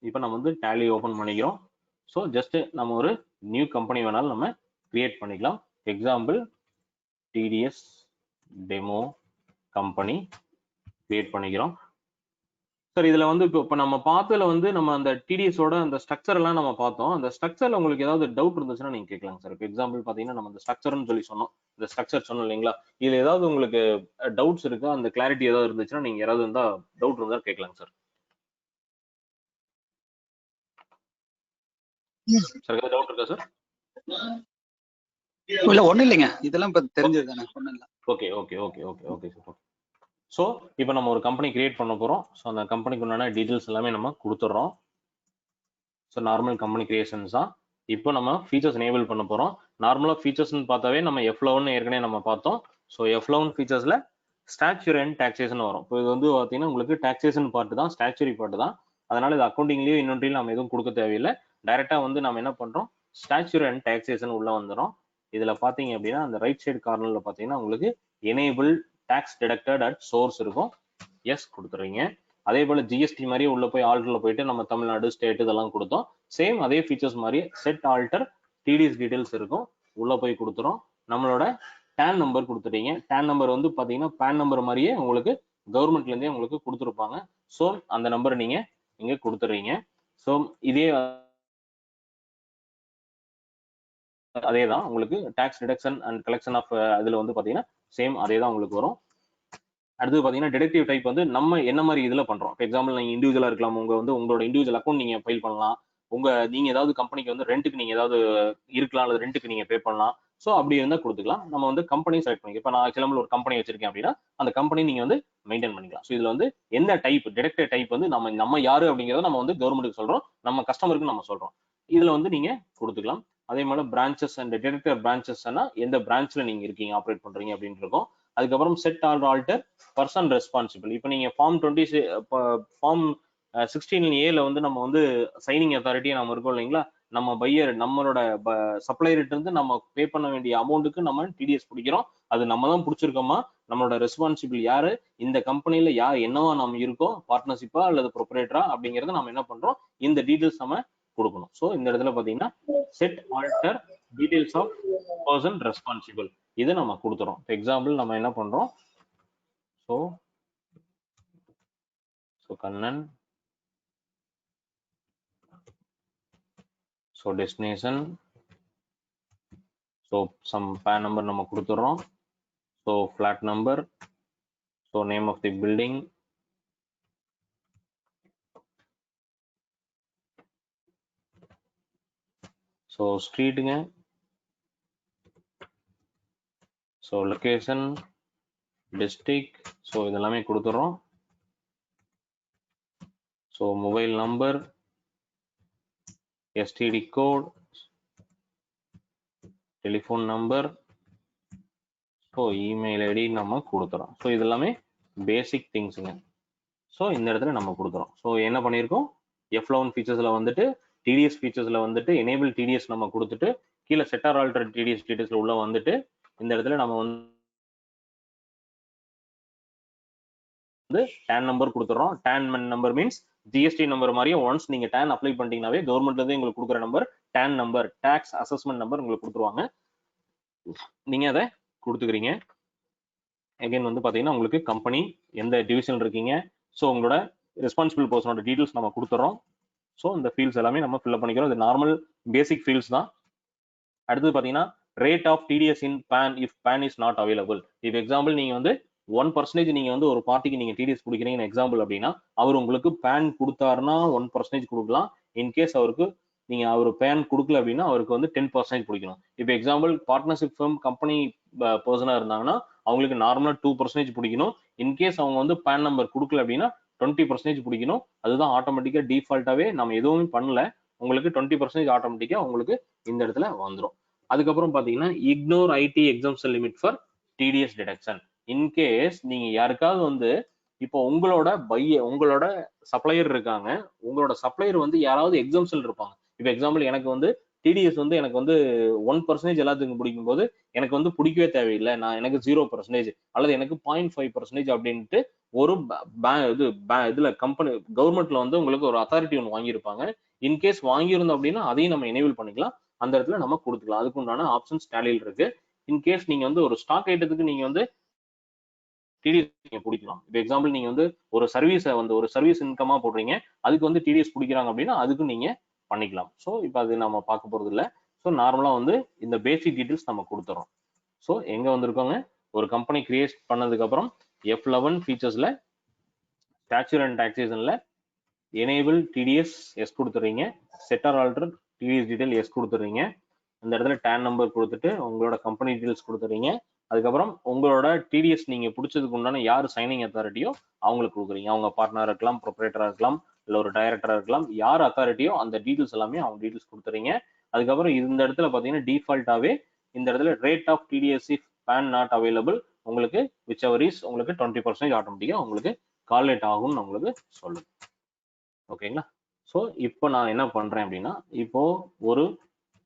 இப்போ நம்ம வந்து டேலி ஓபன் பண்ணிக்கிறோம். ஸோ ஜஸ்ட் நம்ம ஒரு நியூ கம்பெனி வேணாலும் நம்ம கிரியேட் பண்ணிக்கலாம். Example TDS demo company create பண்ணிக்கிறோம். சார் இதுல வந்து இப்போ நம்ம பார்த்ததுல வந்து நம்ம அந்த டிடிஎஸோட அந்த ஸ்ட்ரக்சர் எல்லாம் நம்ம பார்த்தோம். அந்த ஸ்ட்ரக்சர்ல உங்களுக்கு ஏதாவது டவுட் இருந்துச்சுன்னா நீங்க கேட்கலாம் சார். இப்போ எக்ஸாம்பிள் பாத்தீங்கன்னா நம்ம அந்த ஸ்ட்ரக்சர்னு சொல்லி சொன்னோம், இந்த ஸ்ட்ரக்சர் சொன்னோம் இல்லைங்களா, இதுல ஏதாவது உங்களுக்கு டவுட்ஸ் இருக்கா, அந்த கிளாரிட்டி ஏதாவது இருந்துச்சுன்னா நீங்க யாராவது இருந்தா டவுட் இருந்தா கேட்கலாம் சார். சார் ஏதாவது டவுட் இருக்கா சார்? இல்ல ஒண்ணும் இல்லைங்க, இதெல்லாம் இப்ப தெரிஞ்சது தானே, ஒண்ணும் இல்ல. Okay okay okay okay okay sir. So இப்போ நம்ம ஒரு கம்பெனி கிரியேட் பண்ண போறோம். ஸோ அந்த கம்பெனிக்கு உண்டான டீடைல்ஸ் எல்லாமே நம்ம கொடுத்துட்றோம். ஸோ நார்மல் கம்பெனி கிரியேஷன்ஸ் தான். இப்போ நம்ம ஃபீச்சர்ஸ் எனேபிள் பண்ண போறோம். நார்மலா ஃபீச்சர்ஸ்னு பார்த்தாவே நம்ம F11 ஏற்கனவே நம்ம பார்த்தோம். ஸோ F11 ஃபீச்சர்ஸ்ல ஸ்டாச்சுரி அண்ட் டாக்ஸேஷன் வரும். இப்போ இது வந்து பார்த்தீங்கன்னா உங்களுக்கு டாக்ஸேஷன் பார்ட் தான், ஸ்டாச்சுரி பார்ட் தான். அதனால இது அக்கௌண்டிங்லயோ இன்வென்ட்ரியில நம்ம எதுவும் கொடுக்க தேவையில்லை. டைரக்டா வந்து நம்ம என்ன பண்றோம், ஸ்டாச்சுரி அண்ட் டாக்ஸேஷன் உள்ள வந்துடும். இதுல பாத்தீங்க அப்படின்னா அந்த ரைட் சைடு கார்னர்ல பாத்தீங்கன்னா உங்களுக்கு enable tax deducted at source இருக்கும், எஸ் கொடுத்துறீங்க. அதே போல ஜிஎஸ்டி மாதிரி உள்ள போய் ஆல்டர்ல போயிட்டு நம்ம தமிழ்நாடு ஸ்டேட் இதெல்லாம் கொடுத்தோம். சேம் அதே ஃபீச்சர்ஸ் மாதிரி செட் ஆல்டர் டிடிஎஸ் டீடைல்ஸ் இருக்கும், உள்ள போய் கொடுத்துறோம். நம்மளோட டேன் நம்பர் கொடுத்துட்டீங்க. டேன் நம்பர் வந்து பாத்தீங்கன்னா பேன் நம்பர் மாதிரியே உங்களுக்கு கவர்மெண்ட்ல இருந்தே உங்களுக்கு கொடுத்துருப்பாங்க. ஸோ அந்த நம்பர் நீங்க இங்க கொடுத்துறீங்க. ஸோ இதே அதே தான் உங்களுக்கு tax deduction and collection of அதுல வந்து பாத்தீங்கன்னா சேம் அதே தான் உங்களுக்கு வரும். அடுத்து பாத்தீங்கன்னா டிடெக்டிவ் டைப் வந்து நம்ம என்ன மாதிரி இதுல பண்றோம். எக்ஸாம்பிள் நீங்க இண்டிவிஜுவலா இருக்கலாம், உங்களோட இண்டிவிஜுவல் அக்கௌண்ட் நீங்க ஃபைல் பண்ணலாம். நீங்க ஏதாவது கம்பெனிக்கு வந்து ரெண்ட்டுக்கு நீங்க ஏதாவது இருக்கலாம், அல்லது ரெண்ட்டுக்கு நீங்க பே பண்ணலாம். ஸோ அப்படி இருந்தா கொடுத்துக்கலாம். நம்ம வந்து கம்பெனி செலக்ட் பண்ணிக்கலாம். இப்போ நான் எக்ஸாம்பிள் ஒரு கம்பெனி வச்சிருக்கேன் அப்படின்னா அந்த கம்பெனி நீங்க வந்து மெயின்டைன் பண்ணிக்கலாம். ஸோ இதுல வந்து எந்த டைப் டிடெக்டிவ் டைப் வந்து நம்ம யாரு அப்படிங்கிறத நம்ம வந்து கவர்மெண்ட்டுக்கு சொல்றோம், நம்ம கஸ்டமருக்கு நம்ம சொல்றோம். இதுல வந்து நீங்க கொடுத்துக்கலாம். அதே மாதிரி பிரான்ச்சஸ் அண்ட் டிடெக்டர் பிரான்ச்சஸ்னா எந்த பிரான்ச்ல நீங்க இருக்கீங்க, ஆப்ரேட் பண்றீங்க அப்படின்னு இருக்கும். அதுக்கப்புறம் செட் ஆல்டர் பர்சன் ரெஸ்பான்சிபிள். இப்போ நீங்க ஃபார்ம் 16A வந்து நம்ம வந்து சைனிங் அத்தாரிட்டியா நம்ம இருக்கோம் இல்லைங்களா, நம்ம பையர் நம்மளோட சப்ளையர்கிட்ட இருந்து நம்ம பே பண்ண வேண்டிய அமௌண்ட்டுக்கு நம்ம டிடிஎஸ் பிடிக்கிறோம். அது நம்ம தான் பிடிச்சிருக்கோமா, நம்மளோட ரெஸ்பான்சிபிள் யாரு, இந்த கம்பெனில யார் என்னவா நம்ம இருக்கோம், பார்ட்னர்ஷிப்பா அல்லது ப்ரொப்ரேட்டரா அப்படிங்கறத நம்ம என்ன பண்றோம், இந்த டீடைல்ஸ் நம்ம கொடுக்கணும். ஸோ இந்த இடத்துல பாத்தீங்கன்னா set alter details of person responsible இதை நம்ம கொடுத்துறோம். எக்ஸாம்பிள் நம்ம என்ன பண்றோம், so Kannan, so destination, so some PAN number நம்ம கொடுத்துறோம். So flat number, so name of the building, so ஸ்ட்ரீட்டுங்க, ஸோ லொகேஷன், டிஸ்ட்ரிக்ட், ஸோ இதெல்லாமே கொடுத்துறோம். So mobile number, STD code, telephone number, so email ID நம்ம கொடுத்துறோம். ஸோ இது எல்லாமே பேசிக் திங்ஸுங்க. So இந்த இடத்துல நம்ம கொடுத்துறோம். ஸோ என்ன பண்ணியிருக்கோம், F11 ஃபீச்சர்ஸ்ல வந்துட்டு டிடிஎஸ் ஃபீச்சர்ஸ்ல வந்துட்டு எனேபிள் டிடிஎஸ் நம்ம கொடுத்துட்டு கீழே செட்டார் ஆல்டர் டிடிஎஸ் டீடைல்ஸ்ல உள்ள வந்துட்டு இந்த இடத்துல நம்ம வந்து TAN நம்பர் கொடுத்துறோம். TAN number means GST number மாதிரியே ஒன்ஸ் நீங்க TAN அப்ளை பண்ணிட்டீங்கன்னாவே கவர்மெண்ட்ல இருந்து உங்களுக்கு கொடுக்குற number TAN number, tax assessment number உங்களுக்கு கொடுத்துருவாங்க. நீங்க அதை கொடுத்துக்கிறீங்க. அகைன் வந்து பாத்தீங்கன்னா உங்களுக்கு கம்பெனி எந்த டிவிஷன் இருக்கீங்க, ஸோ உங்களோட ரெஸ்பான்சிபிள் பர்சனோட டீடைல்ஸ் நம்ம கொடுத்துறோம். ஸோ இந்த ஃபீல்ட்ஸ் எல்லாமே நம்ம ஃபில்அப் பண்ணிக்கிறோம். இது நார்மல் பேசிக் ஃபீல்ட்ஸ் தான். அடுத்தது பாத்தீங்கன்னா rate of TDS in PAN if PAN is not available. இப்போ எக்ஸாம்பிள் நீங்க வந்து 1% நீங்க வந்து ஒரு பார்ட்டிக்கு நீங்க டிடிஎஸ் கொடுக்குறீங்கன்னு எக்ஸாம்பிள் அப்படின்னா, அவர் உங்களுக்கு பேன் கொடுத்தாருன்னா 1% கொடுக்கலாம். இன்கேஸ் அவருக்கு நீங்க அவர் பேன் கொடுக்கல அப்படின்னா அவருக்கு வந்து 10% பிடிக்கணும். இப்போ எக்ஸாம்பிள் பார்ட்னர்ஷிப் ஃபர்ம் கம்பெனி பர்சனா இருந்தாங்கன்னா அவங்களுக்கு நார்மலா 2% பிடிக்கணும். இன்கேஸ் அவங்க வந்து பேன் நம்பர் கொடுக்கல அப்படின்னா 20% பிடிக்கணும். அதுதான் ஆட்டோமேட்டிக்கா டிஃபால்ட்டாவே நம்ம எதுவுமே பண்ணல, உங்களுக்கு 20% ஆட்டோமேட்டிக்கா உங்களுக்கு இந்த இடத்துல வந்துடும். அதுக்கப்புறம் பாத்தீங்கன்னா ignore IT exemption limit for TDS deduction. In case நீங்க யாருக்காவது வந்து இப்போ உங்களோட சப்ளையர் இருக்காங்க, உங்களோட சப்ளையர் வந்து யாராவது எக்ஸம்ஷன் இருப்பாங்க. இப்போ எக்ஸாம்பிள் எனக்கு வந்து டிடிஎஸ் வந்து எனக்கு வந்து 1% எல்லாத்துக்கும் பிடிக்கும் போது எனக்கு வந்து பிடிக்கவே தேவையில்லை, நான் எனக்கு 0% அல்லது எனக்கு 0.5% அப்படின்ட்டு ஒரு இதுல கம்பெனி கவர்மெண்ட்ல வந்து உங்களுக்கு ஒரு அத்தாரிட்டி ஒன்று வாங்கியிருப்பாங்க. இன்கேஸ் வாங்கியிருந்தோம் அப்படின்னா அதையும் நம்ம எனேபிள் பண்ணிக்கலாம். அந்த இடத்துல நம்ம கொடுத்துக்கலாம். அதுக்கு உண்டான ஆப்ஷன்ஸ் டேலியில் இருக்கு. இன்கேஸ் நீங்க வந்து ஒரு ஸ்டாக் ஐட்டத்துக்கு நீங்க வந்து டிடிஎஸ் நீங்க பிடிக்கலாம். இப்போ எக்ஸாம்பிள் நீங்க வந்து ஒரு சர்வீஸை வந்து ஒரு சர்வீஸ் இன்கமா போடுறீங்க, அதுக்கு வந்து டிடிஎஸ் பிடிக்கிறாங்க அப்படின்னா அதுக்கும் நீங்க பண்ணிக்கலாம். ஸோ இப்போ அது நம்ம பார்க்க போறது இல்லை. ஸோ நார்மலா வந்து இந்த பேசிக் டீடைல்ஸ் நம்ம கொடுத்துறோம். ஸோ எங்க வந்திருக்கோங்க, ஒரு கம்பெனி கிரியேட் பண்ணதுக்கு அப்புறம் F11 ஃபீச்சர்ஸ்ல ஸ்டாச்சர் அண்ட் டாக்ஸேஷன்ல எனேபிள் டிடிஎஸ் எஸ் கொடுத்துறீங்க, set or alter TDS details கொடுத்துறீங்க. இந்த இடத்துல டேன் நம்பர் கொடுத்துட்டு உங்களோட கம்பெனி டீடைல்ஸ் கொடுத்துறீங்க. அதுக்கப்புறம் உங்களோட டிடிஎஸ் நீங்க பிடிச்சதுக்கு உண்டான யார் சைனிங் அத்தாரிட்டியோ அவங்களுக்கு கொடுக்குறீங்க. அவங்க பார்ட்னரா இருக்கலாம், ப்ரொப்ரேட்டரா இருக்கலாம், இல்லை ஒரு டைரக்டரா இருக்கலாம், யார் அத்தாரிட்டியோ அந்த டீடைல்ஸ் எல்லாமே அவங்க டீடைல்ஸ் கொடுத்துறீங்க. அதுக்கப்புறம் இந்த இடத்துல பாத்தீங்கன்னா டிஃபால்ட்டாவே இந்த இடத்துல rate of TDS if PAN not available உங்களுக்கு விச் எவர் இஸ் உங்களுக்கு 20% ஆட்டோமேட்டிக்கா உங்களுக்கு கால்குலேட் ஆகும்னு உங்களுக்கு சொல்லுது. ஓகேங்களா? ஸோ இப்போ நான் என்ன பண்றேன் அப்படின்னா, இப்போ ஒரு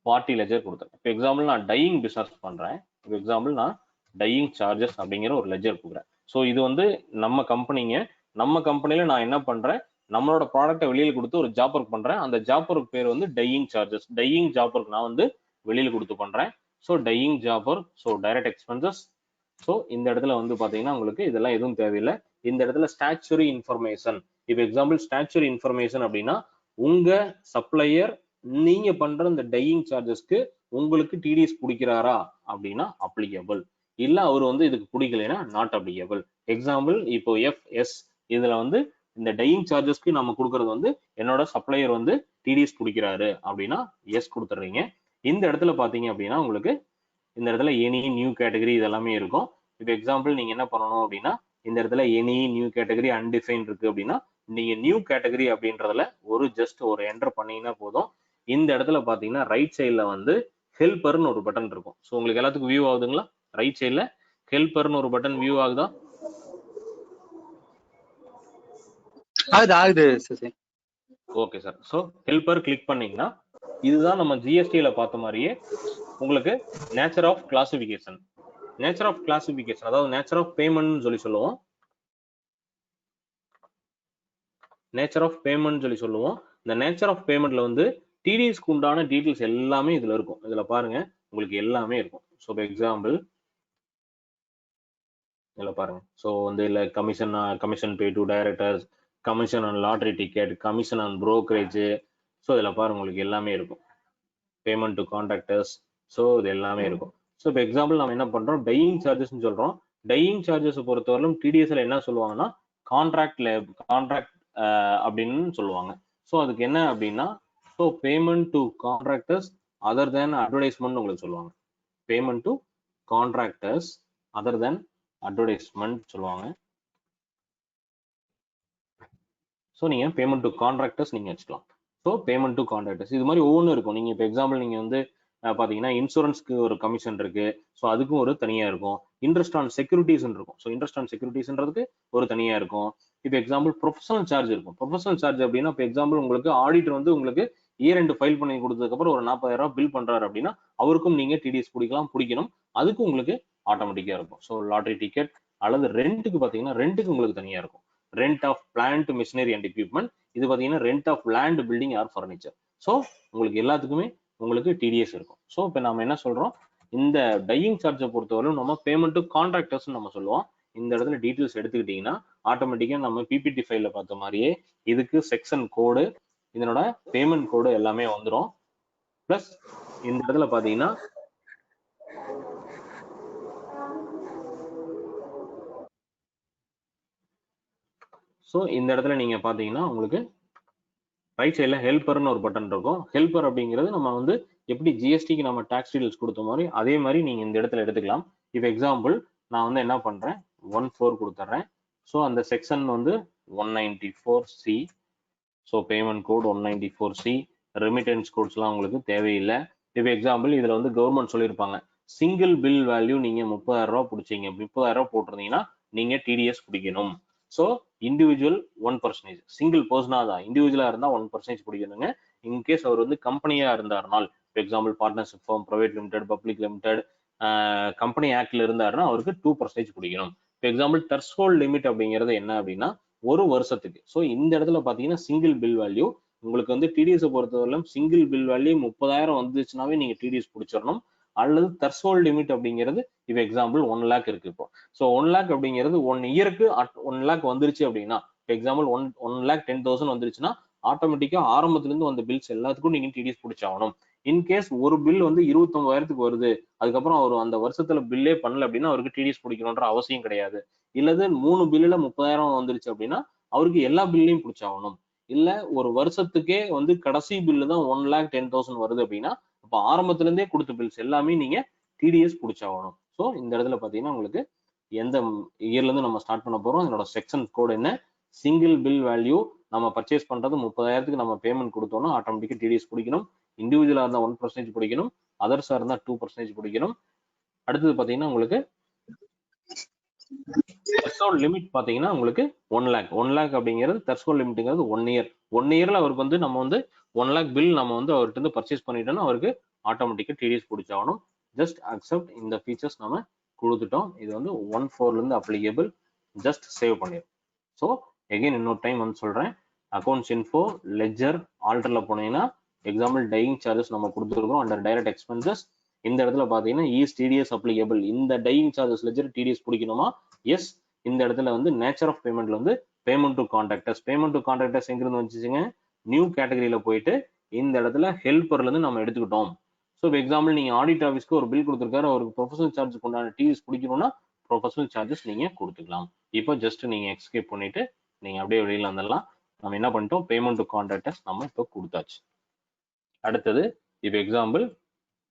பார்ட்டி லெஜர் கொடுத்துறேன். இப்போ எக்ஸாம்பிள் நான் டையிங் பிசினஸ் பண்றேன். இப்போ எக்ஸாம்பிள் நான் டையிங் சார்ஜஸ் அப்படிங்கிற ஒரு லெஜர் கொடுக்குறேன். ஸோ இது வந்து நம்ம கம்பெனில நான் என்ன பண்றேன், நம்மளோட ப்ராடக்ட்டை வெளியில கொடுத்து ஒரு ஜாப் ஒர்க் பண்றேன். அந்த ஜாப் ஒர்க் பேர் வந்து dyeing charges. Dyeing job work நான் வந்து வெளியில கொடுத்து பண்றேன். So dyeing job work, so direct expenses. So இந்த இடத்துல வந்து பாத்தீங்கன்னா உங்களுக்கு இதெல்லாம் எதுவும் தேவையில்லை. இந்த இடத்துல ஸ்டாச்சுரி இன்ஃபர்மேஷன். இப்போ எக்ஸாம்பிள் ஸ்டாச்சுரி இன்ஃபர்மேஷன் அப்படின்னா உங்க சப்ளையர் நீங்க பண்ற இந்த டையிங் சார்ஜஸ்க்கு உங்களுக்கு டிடிஎஸ் பிடிக்கிறாரா அப்படின்னா அப்ளிகபிள், இல்ல அவர் வந்து இதுக்கு பிடிக்கலைன்னா நாட் அப்ளிகபிள். எக்ஸாம்பிள் இப்போ எஃப்எஸ் இதுல வந்து இந்த டையிங் சார்ஜஸ்க்கு நம்ம கொடுக்கறது வந்து என்னோட சப்ளையர் வந்து டிடிஎஸ் பிடிக்கிறாரு அப்படின்னா எஸ் கொடுத்துறீங்க. இந்த இடத்துல பாத்தீங்க அப்படின்னா உங்களுக்கு இந்த இடத்துல எனி நியூ கேட்டகரி இதெல்லாமே இருக்கும். இப்போ எக்ஸாம்பிள் நீங்க என்ன பண்ணணும் அப்படின்னா இந்த இடத்துல எனி நியூ கேட்டகரி அன்டிஃபைன் இருக்கு அப்படின்னா நீங்க நியூ கேட்டகரி அப்படின்றதுல ஜஸ்ட் ஒரு என்டர் பண்ணீங்கன்னா போதும். இந்த இடத்துல பாத்தீங்கன்னா ரைட் சைட்ல வந்து ஹெல்பர்னு ஒரு பட்டன் இருக்கும். ஸோ உங்களுக்கு எல்லாத்துக்கும் வியூ ஆகுதுங்களா? ரைட் சைட்ல ஹெல்பர்னு ஒரு பட்டன் வியூ ஆகுதா? ஆகுது. Okay sir. So helper click பண்ணீங்கன்னா இதுதான் நம்ம ஜிஎஸ்டியில பார்த்த மாதிரியே உங்களுக்கு nature of classification. Nature of classification அதாவது நேச்சர் ஆஃப் பேமெண்ட் சொல்லுவோம். நேச்சர் ஆஃப் பேமெண்ட் சொல்லுவோம். இந்த நேச்சர் ஆஃப் பேமெண்ட்ல வந்து டிடிஎஸ்க்கு உண்டான டீடைல்ஸ் எல்லாமே இதுல இருக்கும். இதுல பாருங்க உங்களுக்கு எல்லாமே இருக்கும். ஸோ எக்ஸாம்பிள் இதுல பாருங்க. ஸோ வந்து இல்ல commission pay to directors, commission on lottery ticket, commission on brokerage. So இதுல பாருங்க உங்களுக்கு எல்லாமே இருக்கும். Payment to contractors. ஸோ இது எல்லாமே இருக்கும். ஸோ இப்போ எக்ஸாம்பிள் நம்ம என்ன பண்றோம், டையிங் சார்ஜஸ் சொல்றோம். டையிங் சார்ஜஸ் பொறுத்தவரையிலும் டிடிஎஸ்ல என்ன சொல்லுவாங்கன்னா கான்ட்ராக்ட் அப்படின்னு சொல்லுவாங்க. ஸோ அதுக்கு என்ன அப்படின்னா so payment to contractors other than advertisement உங்களுக்கு சொல்லுவாங்க. Payment to contractors other than advertisement சொல்லுவாங்க. ஸோ நீங்க பேமெண்ட் டு கான்ட்ராக்டர்ஸ் நீங்க வச்சுக்கலாம். ஸோ பேமெண்ட் டு கான்ட்ராக்டர்ஸ் இது மாதிரி ஒவ்வொன்றும் இருக்கும். நீங்க இப்போ எக்ஸாம்பிள் நீங்க வந்து பாத்தீங்கன்னா இன்சூரன்ஸ்க்கு ஒரு கமிஷன் இருக்கு. ஸோ அதுக்கும் ஒரு தனியா இருக்கும். இன்ட்ரெஸ்ட் ஆன் செக்யூரிட்டிஸ் இருக்கும். ஸோ இன்ட்ரெஸ்ட் ஆன் செக்யூரிட்டிஸ்ன்றதுக்கு ஒரு தனியா இருக்கும். இப்போ எக்ஸாம்பிள் ப்ரொஃபஷனல் சார்ஜ் இருக்கும். ப்ரொஃபஷனல் சார்ஜ் அப்படின்னா இப்போ எக்ஸாம்பிள் உங்களுக்கு ஆடிட்டர் வந்து உங்களுக்கு இயர் எண்ட் ஃபைல் பண்ணி கொடுத்ததுக்கு அப்புறம் ஒரு 40,000 பில் பண்றாரு அப்படின்னா அவருக்கும் நீங்க டிடிஎஸ் பிடிக்கணும். அதுக்கு உங்களுக்கு ஆட்டோமேட்டிக்கா இருக்கும். ஸோ லாட்டரி டிக்கெட் அல்லது ரெண்ட்டுக்கு பாத்தீங்கன்னா ரெண்ட்டுக்கு உங்களுக்கு தனியா இருக்கும். Rent of plant machinery and equipment, இது பாத்தீங்கன்னா rent of land building or furniture. So உங்களுக்கு எல்லாத்துக்குமே உங்களுக்கு டிடிஎஸ் இருக்கும். ஸோ இப்போ நம்ம என்ன சொல்றோம், இந்த டையிங் சார்ஜை பொறுத்தவரைக்கும் நம்ம பேமெண்ட் டு கான்ட்ராக்டர்ஸ் நம்ம சொல்லுவோம். இந்த இடத்துல டீட்டெயில்ஸ் எடுத்துக்கிட்டீங்கன்னா ஆட்டோமேட்டிக்கா நம்ம பிபிடி ஃபைல்ல பார்த்த மாதிரியே இதுக்கு செக்ஷன் கோடு, இதனோட பேமெண்ட் கோடு எல்லாமே வந்துடும். பிளஸ் இந்த இடத்துல பாத்தீங்கன்னா ஸோ இந்த இடத்துல நீங்க பாத்தீங்கன்னா உங்களுக்கு ரைட் சைட்ல ஹெல்பர்னு ஒரு பட்டன் இருக்கும். ஹெல்பர் அப்படிங்கிறது நம்ம வந்து எப்படி ஜிஎஸ்டிக்கு நம்ம டாக்ஸ் டீடைல்ஸ் கொடுத்த மாதிரி அதே மாதிரி நீங்க இந்த இடத்துல எடுத்துக்கலாம். இப்போ எக்ஸாம்பிள் நான் வந்து என்ன பண்றேன், 14 கொடுத்துட்றேன். ஸோ அந்த செக்ஷன் வந்து 194C. So payment code 194C. Remittance கோட்ஸ்லாம் உங்களுக்கு தேவையில்லை. இப்போ எக்ஸாம்பிள் இதுல வந்து கவர்மெண்ட் சொல்லியிருப்பாங்க, சிங்கிள் பில் வேல்யூ நீங்க 30,000 பிடிச்சிங்க, 30,000 போட்டிருந்தீங்கன்னா நீங்க டிடிஎஸ் பிடிக்கணும். ஸோ இண்டிவிஜுவல் 1%, சிங்கிள் பர்சனா தான், இண்டிவிஜுவலா இருந்தா 1% பிடிக்கணுங்க. இன்கேஸ் அவர் வந்து கம்பெனியா இருந்தாருனால், example partnership firm, private limited, public limited, company ஆக்ட்ல இருந்தாருன்னா அவருக்கு 2% பிடிக்கணும். இப்போ எக்ஸாம்பிள் த்ரெஷ்ஹோல்ட் லிமிட் அப்படிங்கிறது என்ன அப்படின்னா ஒரு வருஷத்துக்கு. ஸோ இந்த இடத்துல பாத்தீங்கன்னா சிங்கிள் பில் வேல்யூ உங்களுக்கு வந்து டிடிஎஸ் பொறுத்தவரையிலும் சிங்கிள் பில் வேல்யூ 30,000 வந்துச்சுனாவே நீங்க டிடிஎஸ் பிடிச்சிடணும். அல்லது த்ரெஷ்ஹோல்ட் லிமிட் அப்படிங்கிறது இப்போ எக்ஸாம்பிள் 1 lakh இருக்கு. இப்போ ஸோ 1 lakh அப்படிங்கிறது 1 இயருக்கு 1 lakh வந்துருச்சு அப்படின்னா, எக்ஸாம்பிள் 1,10,000 வந்துருச்சுன்னா ஆட்டோமேட்டிக்கா ஆரம்பத்துல இருந்து வந்த பில்ஸ் எல்லாத்துக்கும் நீங்க டிடிஎஸ் பிடிச்சாகணும். இன்கேஸ் ஒரு பில் வந்து 29,000 வருது, அதுக்கப்புறம் அவர் அந்த வருஷத்துல பில்லே பண்ணல அப்படின்னா அவருக்கு டிடிஎஸ் பிடிக்கணும்ன்ற அவசியம் கிடையாது. இல்லது 3 பில்லுல 30,000 வந்துருச்சு அப்படின்னா அவருக்கு எல்லா பில்லையும் பிடிச்சாகணும். இல்ல ஒரு வருஷத்துக்கே வந்து கடைசி பில்லு தான் 1,10,000 வருது அப்படின்னா அப்ப ஆரம்பத்துல இருந்தே கொடுத்த பில்ஸ் எல்லாமே நீங்க டிடிஎஸ் பிடிச்சாகணும். ஸோ இந்த இடத்துல பாத்தீங்கன்னா உங்களுக்கு எந்த இயர்ல இருந்து நம்ம ஸ்டார்ட் பண்ண போறோம், என்னோட செக்ஷன் கோட் என்ன, சிங்கிள் பில் வேல்யூ நம்ம பர்ச்சேஸ் பண்றது 30,000 நம்ம பேமெண்ட் கொடுத்தோம்னா ஆட்டோமேட்டிக்கா டிடிஎஸ் பிடிக்கணும். இண்டிவிஜுவலா இருந்தா 1% பிடிக்கணும், அதர்ஸா இருந்தா 2% பிடிக்கணும். அடுத்தது பாத்தீங்கன்னா உங்களுக்கு த்ரெஷ்ஹோல்ட் லிமிட் பாத்தீங்கன்னா உங்களுக்கு 1 lakh. 1 lakh அப்படிங்கிறது த்ரெஷ்ஹோல்ட் லிமிட்ங்கிறது 1 year. 1 yearல அவருக்கு வந்து நம்ம வந்து 1 lakh பில் நம்ம வந்து அவர்கிட்ட இருந்து பர்ச்சேஸ் பண்ணிட்டோம்னா அவருக்கு ஆட்டோமேட்டிக்கா டிடிஎஸ் பிடிச்சாகணும். ஜஸ்ட் அக்செப்ட் இந்த ஃபீச்சர்ஸ் நம்ம கொடுத்துட்டோம். இது வந்து 1/4 இருந்து அப்ளிகபிள். ஜஸ்ட் சேவ் பண்ணிடும். ஸோ எகைன் இன்னொரு டைம் வந்து சொல்றேன், அக்கௌண்ட்ஸ் இன்ஃபோ லெஜர் ஆல்டர்ல போனீங்கன்னா எக்ஸாம்பிள் டையிங் சார்ஜஸ் நம்ம கொடுத்துருக்கோம் அண்டர் டைரக்ட் எக்ஸ்பென்சஸ். இந்த இடத்துல பாத்தீங்கன்னா இஸ் டிடிஎஸ் அப்ளிகபிள், இந்த டையிங் சார்ஜஸ் லெஜர் டிடிஎஸ் பிடிக்கணுமா, எஸ். இந்த இடத்துல வந்து நேச்சர் ஆஃப் பேமெண்ட்ல வந்து payment to contractors, payment to contractors எங்கிருந்து வந்துச்சுங்க, நியூ கேட்டகரியில போயிட்டு இந்த இடத்துல ஹெல்பர்ல இருந்து நம்ம எடுத்துக்கிட்டோம். ஸோ எக்ஸாம்பிள் நீங்க ஆடிட் ஆஃபீஸ்க்கு ஒரு பில் கொடுத்துருக்காரு, அவருக்கு ப்ரொஃபஷனல் சார்ஜ் கொண்டான டிடிஎஸ் பிடிக்கணும்னா ப்ரொஃபஷனல் சார்ஜஸ் நீங்க கொடுத்துக்கலாம். இப்போ ஜஸ்ட் நீங்க எக்ஸ்கேப் பண்ணிட்டு நீங்க அப்படியே வெளியில வந்துடலாம். நம்ம என்ன பண்ணிட்டோம், பேமெண்ட் டு கான்ட்ராக்டர்ஸ் நம்ம இப்போ கொடுத்தாச்சு. அடுத்தது இப்போ எக்ஸாம்பிள்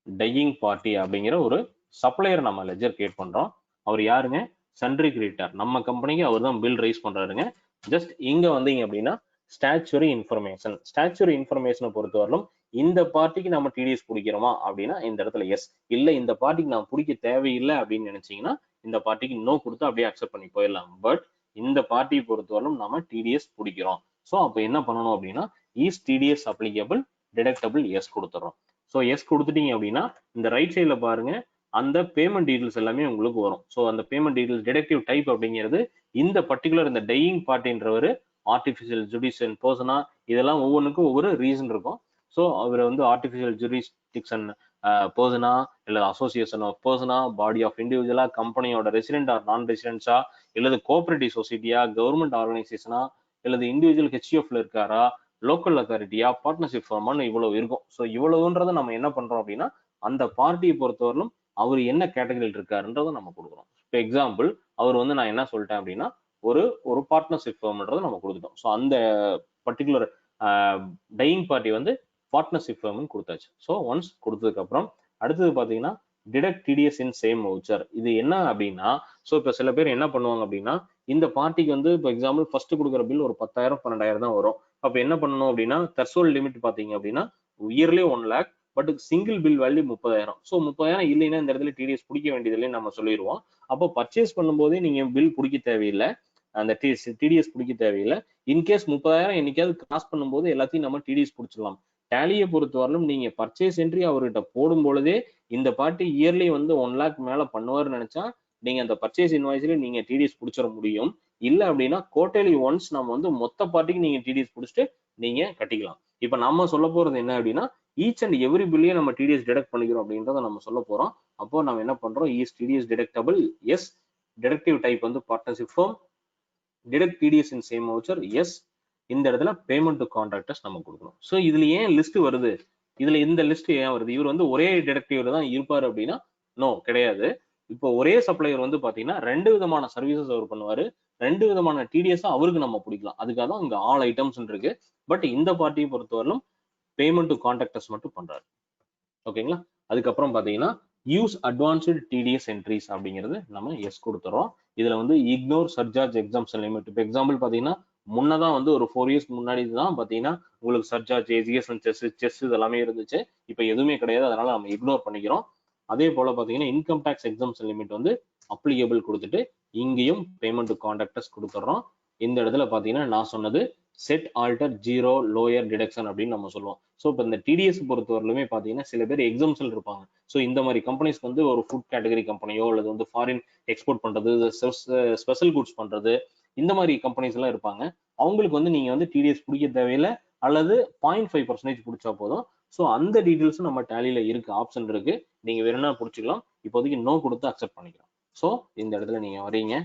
டையிங் பார்ட்டி அப்படிங்கிற ஒரு சப்ளையர் நம்ம லெஜர் கிரியேட் பண்றோம். அவர் யாருங்க, சன்ட்ரி கிரியேட்டர். நம்ம கம்பெனிக்கு அவர் தான் பில் ரைஸ் பண்றாருங்க. ஜஸ்ட் இங்க வந்தீங்க அப்படின்னா ஸ்டாச்சுரி இன்ஃபர்மேஷன், ஸ்டாச்சுரி இன்ஃபர்மேஷனை பொறுத்தவரையிலும் இந்த பார்ட்டிக்கு நம்ம டிடிஎஸ் பிடிக்கிறோமா அப்படின்னா இந்த இடத்துல எஸ், இல்ல இந்த பார்ட்டிக்கு நான் பிடிக்க தேவையில்லை அப்படின்னு நினைச்சீங்கன்னா இந்த பார்ட்டிக்கு நோ கொடுத்து அப்படியே அக்செப்ட் பண்ணி போயிடலாம். பட் இந்த பார்ட்டியை பொறுத்தவரையிலும் நம்ம டிடிஎஸ் பிடிக்கிறோம். ஸோ அப்போ என்ன பண்ணணும் அப்படின்னா is TDS applicable deductible yes கொடுத்துறோம். ஸோ எஸ் கொடுத்துட்டீங்க அப்படின்னா இந்த ரைட் சைட்ல பாருங்க அந்த பேமெண்ட் டீடைல்ஸ் எல்லாமே உங்களுக்கு வரும். ஸோ அந்த பேமெண்ட் டீடைல்ஸ் டிடக்டிவ் டைப் அப்படிங்கிறது இந்த பர்டிகுலர் இந்த டையிங் பார்ட்டின்றவர் ஆர்டிஃபிஷியல் ஜுடிஷியல் பர்சனா, இதெல்லாம் ஒவ்வொன்றுக்கும் ஒவ்வொரு ரீசன் இருக்கும். ஸோ அவர் வந்து ஆர்டிஃபிஷியல் ஜுரிஸ்டிக்ஷன் பர்சனா, இல்ல அசோசியேஷன் ஆஃப் பர்சனா, பாடி ஆஃப் இண்டிவிஜுவலா, கம்பெனியோட ரெசிடென்ட் ஆர் நான் ரெசிடென்ட்ஸா, இல்லது கோஆபரேட்டிவ் சொசைட்டியா, கவர்மெண்ட் ஆர்கனைசேஷனா, இல்லது இண்டிவிஜுவல் ஹெச்யூஎஃப்ல இருக்காரா, லோக்கல் அத்தாரிட்டியா, பார்ட்னர்ஷிப் ஃபார்மான்னு இவ்வளவு இருக்கும். ஸோ இவ்வளவுன்றதை நம்ம என்ன பண்றோம் அப்படின்னா அந்த பார்ட்டியை பொறுத்தவரையிலும் அவர் என்ன கேட்டகரியில் இருக்காருன்றதை நம்ம கொடுக்குறோம். இப்போ எக்ஸாம்பிள் அவர் வந்து நான் என்ன சொல்லிட்டேன் அப்படின்னா ஒரு பார்ட்னர்ஷிப் ஃபார்ம்ன்றதை நம்ம கொடுத்துட்டோம். ஸோ அந்த பர்டிகுலர் டையிங் பார்ட்டி வந்து பார்ட்னர்ஷிப் ஃபார்ம்னு கொடுத்தாச்சு. ஸோ ஒன்ஸ் கொடுத்ததுக்கு அப்புறம் அடுத்தது பாத்தீங்கன்னா deduct TDS in same voucher. இது என்ன அப்படின்னா ஸோ இப்போ சில பேர் என்ன பண்ணுவாங்க அப்படின்னா இந்த பார்ட்டிக்கு வந்து இப்போ எக்ஸாம்பிள் ஃபர்ஸ்ட் கொடுக்குற பில் ஒரு 10,000 12,000 தான் வரும். அப்ப என்ன பண்ணணும் அப்படின்னா த்ரெஷ்ஹோல்ட் லிமிட் பாத்தீங்க அப்படின்னா yearly 1 lakh, but single bill value 30,000. So 30,000 இல்லைன்னா இந்த இடத்துல டிடிஎஸ் பிடிக்க வேண்டியதில்லை நம்ம சொல்லிடுவோம். அப்போ பர்ச்சேஸ் பண்ணும்போதே நீங்க பில் பிடிக்க தேவையில்லை, அந்த டிடிஎஸ் பிடிக்க தேவையில்லை. இன்கேஸ் 30,000 என்னைக்காவது கிராஸ் பண்ணும்போது எல்லாத்தையும் நம்ம டிடிஎஸ் பிடிச்சிடலாம். டேலியை பொறுத்தவரையிலும் நீங்க பர்ச்சேஸ் என்ட்ரி அவர்கிட்ட போடும் பொழுதே இந்த பார்ட்டி இயர்லி வந்து 1 lakh மேல பண்ணுவாருன்னு நினைச்சா நீங்க அந்த பர்ச்சேஸ் இன்வாய்ஸ்ல நீங்க டிடிஎஸ் பிடிச்சிட முடியும். இல்ல அப்படின்னா குவார்டர்லி ஒன்ஸ் நம்ம வந்து மொத்த பார்ட்டிக்கு நீங்க டிடிஎஸ் பிடிச்சிட்டு நீங்க கட்டிக்கலாம். இப்ப நம்ம சொல்ல போறது என்ன அப்படின்னா ஈச் அண்ட் எவ்ரி பில்லையும் நம்ம டிடிஎஸ் டிடெக்ட் பண்ணிக்கிறோம் அப்படின்றத நம்ம சொல்ல போறோம். அப்போ நம்ம என்ன பண்றோம், is TDS detectable, yes. Detective type வந்து partnership form, detect TDS in same voucher, yes. இந்த இடத்துல பேமெண்ட் டு கான்ட்ராக்டர்ஸ் நம்ம கொடுக்கணும். ஸோ இதுல ஏன் லிஸ்ட் வருது, இதுல இந்த லிஸ்ட் ஏன் வருது, இவர் வந்து ஒரே டிடெக்டிவ்ல தான் இருப்பாரு அப்படின்னா நோ கிடையாது. இப்போ ஒரே சப்ளையர் வந்து பாத்தீங்கன்னா 2 விதமான சர்வீசஸ் அவர் பண்ணுவாரு, 2 விதமான டிடிஎஸ் அவருக்கு நம்ம பிடிக்கலாம். அதுக்காக தான் இங்க ஆல் ஐட்டம்ஸ் இருக்கு. பட் இந்த பார்ட்டியை பொறுத்தவரையிலும் பேமெண்ட் டு கான்ட்ராக்டர்ஸ் மட்டும் பண்றாரு. ஓகேங்களா. அதுக்கப்புறம் பாத்தீங்கன்னா யூஸ் அட்வான்ஸ்டு டிடிஎஸ் என்ட்ரிஸ் அப்படிங்கிறது நம்ம எஸ் கொடுத்துறோம். இதுல வந்து இக்னோர் சர்சார்ஜ் எக்ஸாம்ஷன் லிமிட். இப்போ எக்ஸாம்பிள் பாத்தீங்கன்னா முன்னதான் வந்து ஒரு 4 years முன்னாடி தான் பாத்தீங்கன்னா உங்களுக்கு சர்சார்ஜ், ஜிஎஸ்என் செஸ் இதெல்லாமே இருந்துச்சு. இப்போ எதுவுமே கிடையாது, அதனால நம்ம இக்னோர் பண்ணிக்கிறோம். அதே போல பாத்தீங்கன்னா இன்கம் டேக்ஸ் எக்ஸாம்ஷன் லிமிட் வந்து அப்ளிகபிள் கொடுத்துட்டு இங்கேயும் பேமெண்ட் டு கான்ட்ராக்டர்ஸ் கொடுத்துறோம். இந்த இடத்துல பாத்தீங்கன்னா நான் சொன்னது set alter zero lower deduction அப்படின்னு நம்ம சொல்லுவோம். ஸோ இப்போ இந்த டிடிஎஸ் பொறுத்தவரையிலுமே பார்த்தீங்கன்னா சில பேர் எக்ஸாம்ஷன் இருப்பாங்க. ஸோ இந்த மாதிரி கம்பெனிஸ்க்கு வந்து ஒரு ஃபுட் கேட்டகரி கம்பெனியோ அல்லது வந்து ஃபாரின் எக்ஸ்போர்ட் பண்றது, ஸ்பெஷல் குட்ஸ் பண்றது, இந்த மாதிரி கம்பெனிஸ் எல்லாம் இருப்பாங்க. அவங்களுக்கு வந்து நீங்க வந்து டிடிஎஸ் பிடிக்க தேவையில்லை, அல்லது 0.5% பிடிச்சா போதும். ஸோ அந்த டீட்டெயில்ஸும் நம்ம டேலியில இருக்கு, ஆப்ஷன் இருக்கு. நீங்க வேணும்னா பிடிச்சிக்கலாம். இப்போதைக்கு நோ கொடுத்து அக்செப்ட் பண்ணிக்கலாம். ஸோ இந்த இடத்துல நீங்க வரீங்க.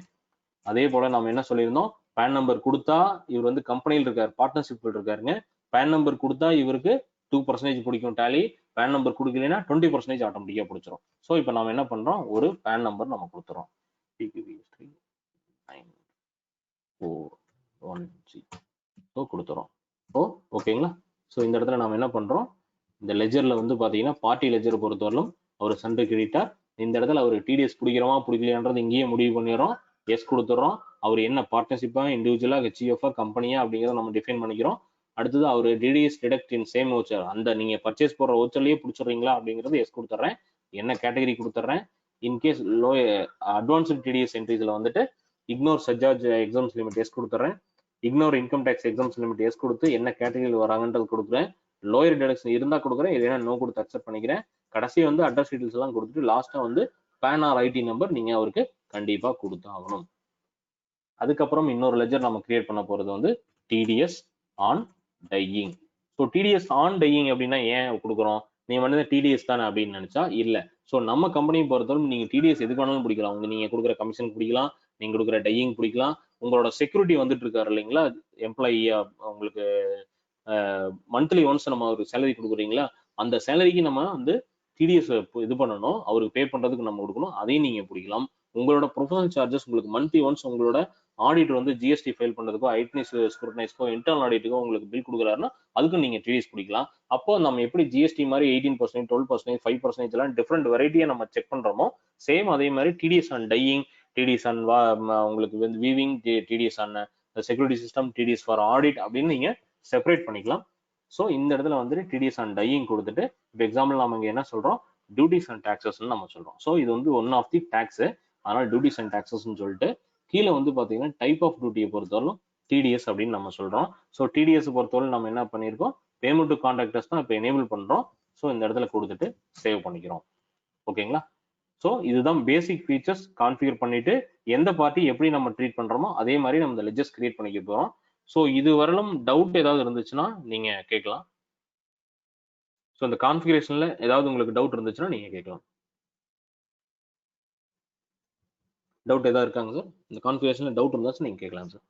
அதே போல நம்ம என்ன சொல்லியிருந்தோம், பேன் நம்பர் கொடுத்தா இவர் வந்து கம்பெனியில் இருக்காரு, பார்ட்னர்ஷிப் இருக்காருங்க. பேன் நம்பர் கொடுத்தா இவருக்கு 2% பிடிக்கும் டேலி, பேன் நம்பர் கொடுக்கலைன்னா 20% ஆட்டோமேட்டிக்கா பிடிச்சிரும். ஸோ இப்போ நம்ம என்ன பண்றோம், ஒரு பேன் நம்பர் நம்ம கொடுத்துறோம். கொடுத்துறோம். ஓகேங்களா. ஸோ இந்த இடத்துல நம்ம என்ன பண்றோம், இந்த லெஜர்ல வந்து பாத்தீங்கன்னா பார்ட்டி லெஜர் பொறுத்தவரையிலும் அவர் சண்டை கிரெடிட்டார். இந்த இடத்துல அவர் டிடிஎஸ் பிடிக்கிறோமா பிடிக்கலையான்றது இங்கேயே முடிவு பண்ணிடுறோம். எஸ் கொடுத்துறோம். அவர் என்ன பார்ட்னர்ஷிப்பா, இண்டிவிஜுவலா, ஹெச்இஎஃப்ஆ, கம்பெனியா அப்படிங்கிறத நம்ம டிஃபைன் பண்ணிக்கிறோம். அடுத்தது அவர் TDS detect in same voucher, அந்த நீங்க பர்ச்சேஸ் போடுற வவுச்சர்லயே பிடிச்சிடுறீங்களா அப்படிங்கிறது எஸ் கொடுத்துட்றேன். என்ன கேட்டகரி கொடுத்துட்றேன். இன்கேஸ் லோ அட்வான்ஸ்டு டிடிஎஸ் என்ட்ரிஸ்ல வந்துட்டு ignore surcharge exemption limit yes கொடுத்துட்றேன். Ignore income tax exemption limit yes கொடுத்து என்ன கேட்டகரியில் வராங்கன்றது கொடுக்குறேன். லோயர் டிடக்ஷன் இருந்தா கொடுக்குறேன், இல்லைன்னா நோ கொடுத்து அக்செப்ட் பண்ணிக்கிறேன். கடைசி வந்து அட்ரஸ் டீடைல்ஸ் எல்லாம் கொடுத்துட்டு லாஸ்டா வந்து பேன் ஆர் ஐடி நம்பர் நீங்க அவருக்கு கண்டிப்பா கொடுத்தாகணும். அதுக்கப்புறம் இன்னொரு லெஜர் நம்ம கிரியேட் பண்ண போறது வந்து TDS on dyeing. So TDS on dyeing அப்படின்னா ஏன் கொடுக்குறோம், நீங்க வந்து டிடிஎஸ் தானே அப்படின்னு நினைச்சா இல்ல. ஸோ நம்ம கம்பெனியை பொறுத்தவரை நீங்க டிடிஎஸ் எதுக்கு வேணாலும் பிடிக்கலாம். உங்க நீங்க கொடுக்குற கமிஷன் பிடிக்கலாம், நீங்க கொடுக்குற டையிங் பிடிக்கலாம், உங்களோட செக்யூரிட்டி வந்துட்டு இருக்காரு இல்லைங்களா எம்ப்ளாயியா, உங்களுக்கு மந்த்லி ஒன்ஸ் நம்ம ஒரு சேலரி கொடுக்குறீங்களா, அந்த சேலரிக்கு நம்ம வந்து டிடிஎஸ் இது பண்ணணும், அவருக்கு பே பண்றதுக்கு நம்ம கொடுக்கணும், அதையும் நீங்க பிடிக்கலாம். உங்களோட ப்ரொஃபஷனல் சார்ஜஸ் உங்களுக்கு மந்த்லி ஒன்ஸ் உங்களோட ஆடிட்டர் வந்து ஜிஎஸ்டி ஃபைல் பண்றதுக்கோ, ஐட்னிஸ் ஸ்க்ரூட்டனைஸ்க்கோ, இன்டர்னல் ஆடிட்டுக்கோ உங்களுக்கு பில் கொடுக்குறாருன்னா அதுக்கும் நீங்க டிடிஎஸ் பிடிக்கலாம். அப்போ நம்ம எப்படி ஜிஎஸ்டி மாதிரி 18%, 12%, 5% எல்லாம் டிஃப்ரெண்ட் வெரைட்டியை நம்ம செக் பண்றோமோ சேம் அதே மாதிரி TDS on dyeing, TDS on உங்களுக்கு வந்து weaving, TDS on security system, TDS for audit அப்படின்னு நீங்க செப்பரேட் பண்ணிக்கலாம். ஸோ இந்த இடத்துல வந்துட்டு டிடிஎஸ் ஆன் டையிங் கொடுத்துட்டு இப்போ எக்ஸாம்பிள் நம்ம இங்க என்ன சொல்றோம், டியூட்டிஸ் அண்ட் டாக்ஸஸ் நம்ம சொல்றோம். ஸோ இது வந்து ஒன் ஆஃப் தி டாக்ஸ், அதனால டியூட்டிஸ் அண்ட் டாக்ஸஸ் சொல்லிட்டு கீழே வந்து பாத்தீங்கன்னா டைப் ஆஃப் டியூட்டியை பொறுத்தவரைக்கும் டிடிஎஸ் அப்படின்னு நம்ம சொல்றோம். ஸோ டிடிஎஸ் பொறுத்தவரை நம்ம என்ன பண்ணியிருக்கோம், பேமெண்ட் டு கான்ட்ராக்டர்ஸ் தான் இப்போ எனேபிள் பண்றோம். ஸோ இந்த இடத்துல கொடுத்துட்டு சேவ் பண்ணிக்கிறோம். ஓகேங்களா. ஸோ இதுதான் பேசிக் ஃபீச்சர்ஸ். கான்ஃபிகர் பண்ணிட்டு எந்த பார்ட்டி எப்படி நம்ம ட்ரீட் பண்றோமோ அதே மாதிரி நம்ம இந்த லெஜர்ஸ் கிரியேட் பண்ணிக்க போறோம். ஸோ இது வரலும் டவுட் ஏதாவது இருந்துச்சுன்னா நீங்க கேட்கலாம். ஸோ இந்த கான்ஃபிகரேஷன்ல ஏதாவது உங்களுக்கு டவுட் இருந்துச்சுன்னா நீங்க கேட்கலாம். டவுட் ஏதாவது இருக்காங்க சார்? இந்த கான்ஃபிகரேஷன்ல டவுட் இருந்தாச்சுன்னா நீங்க கேட்கலாம் சார்.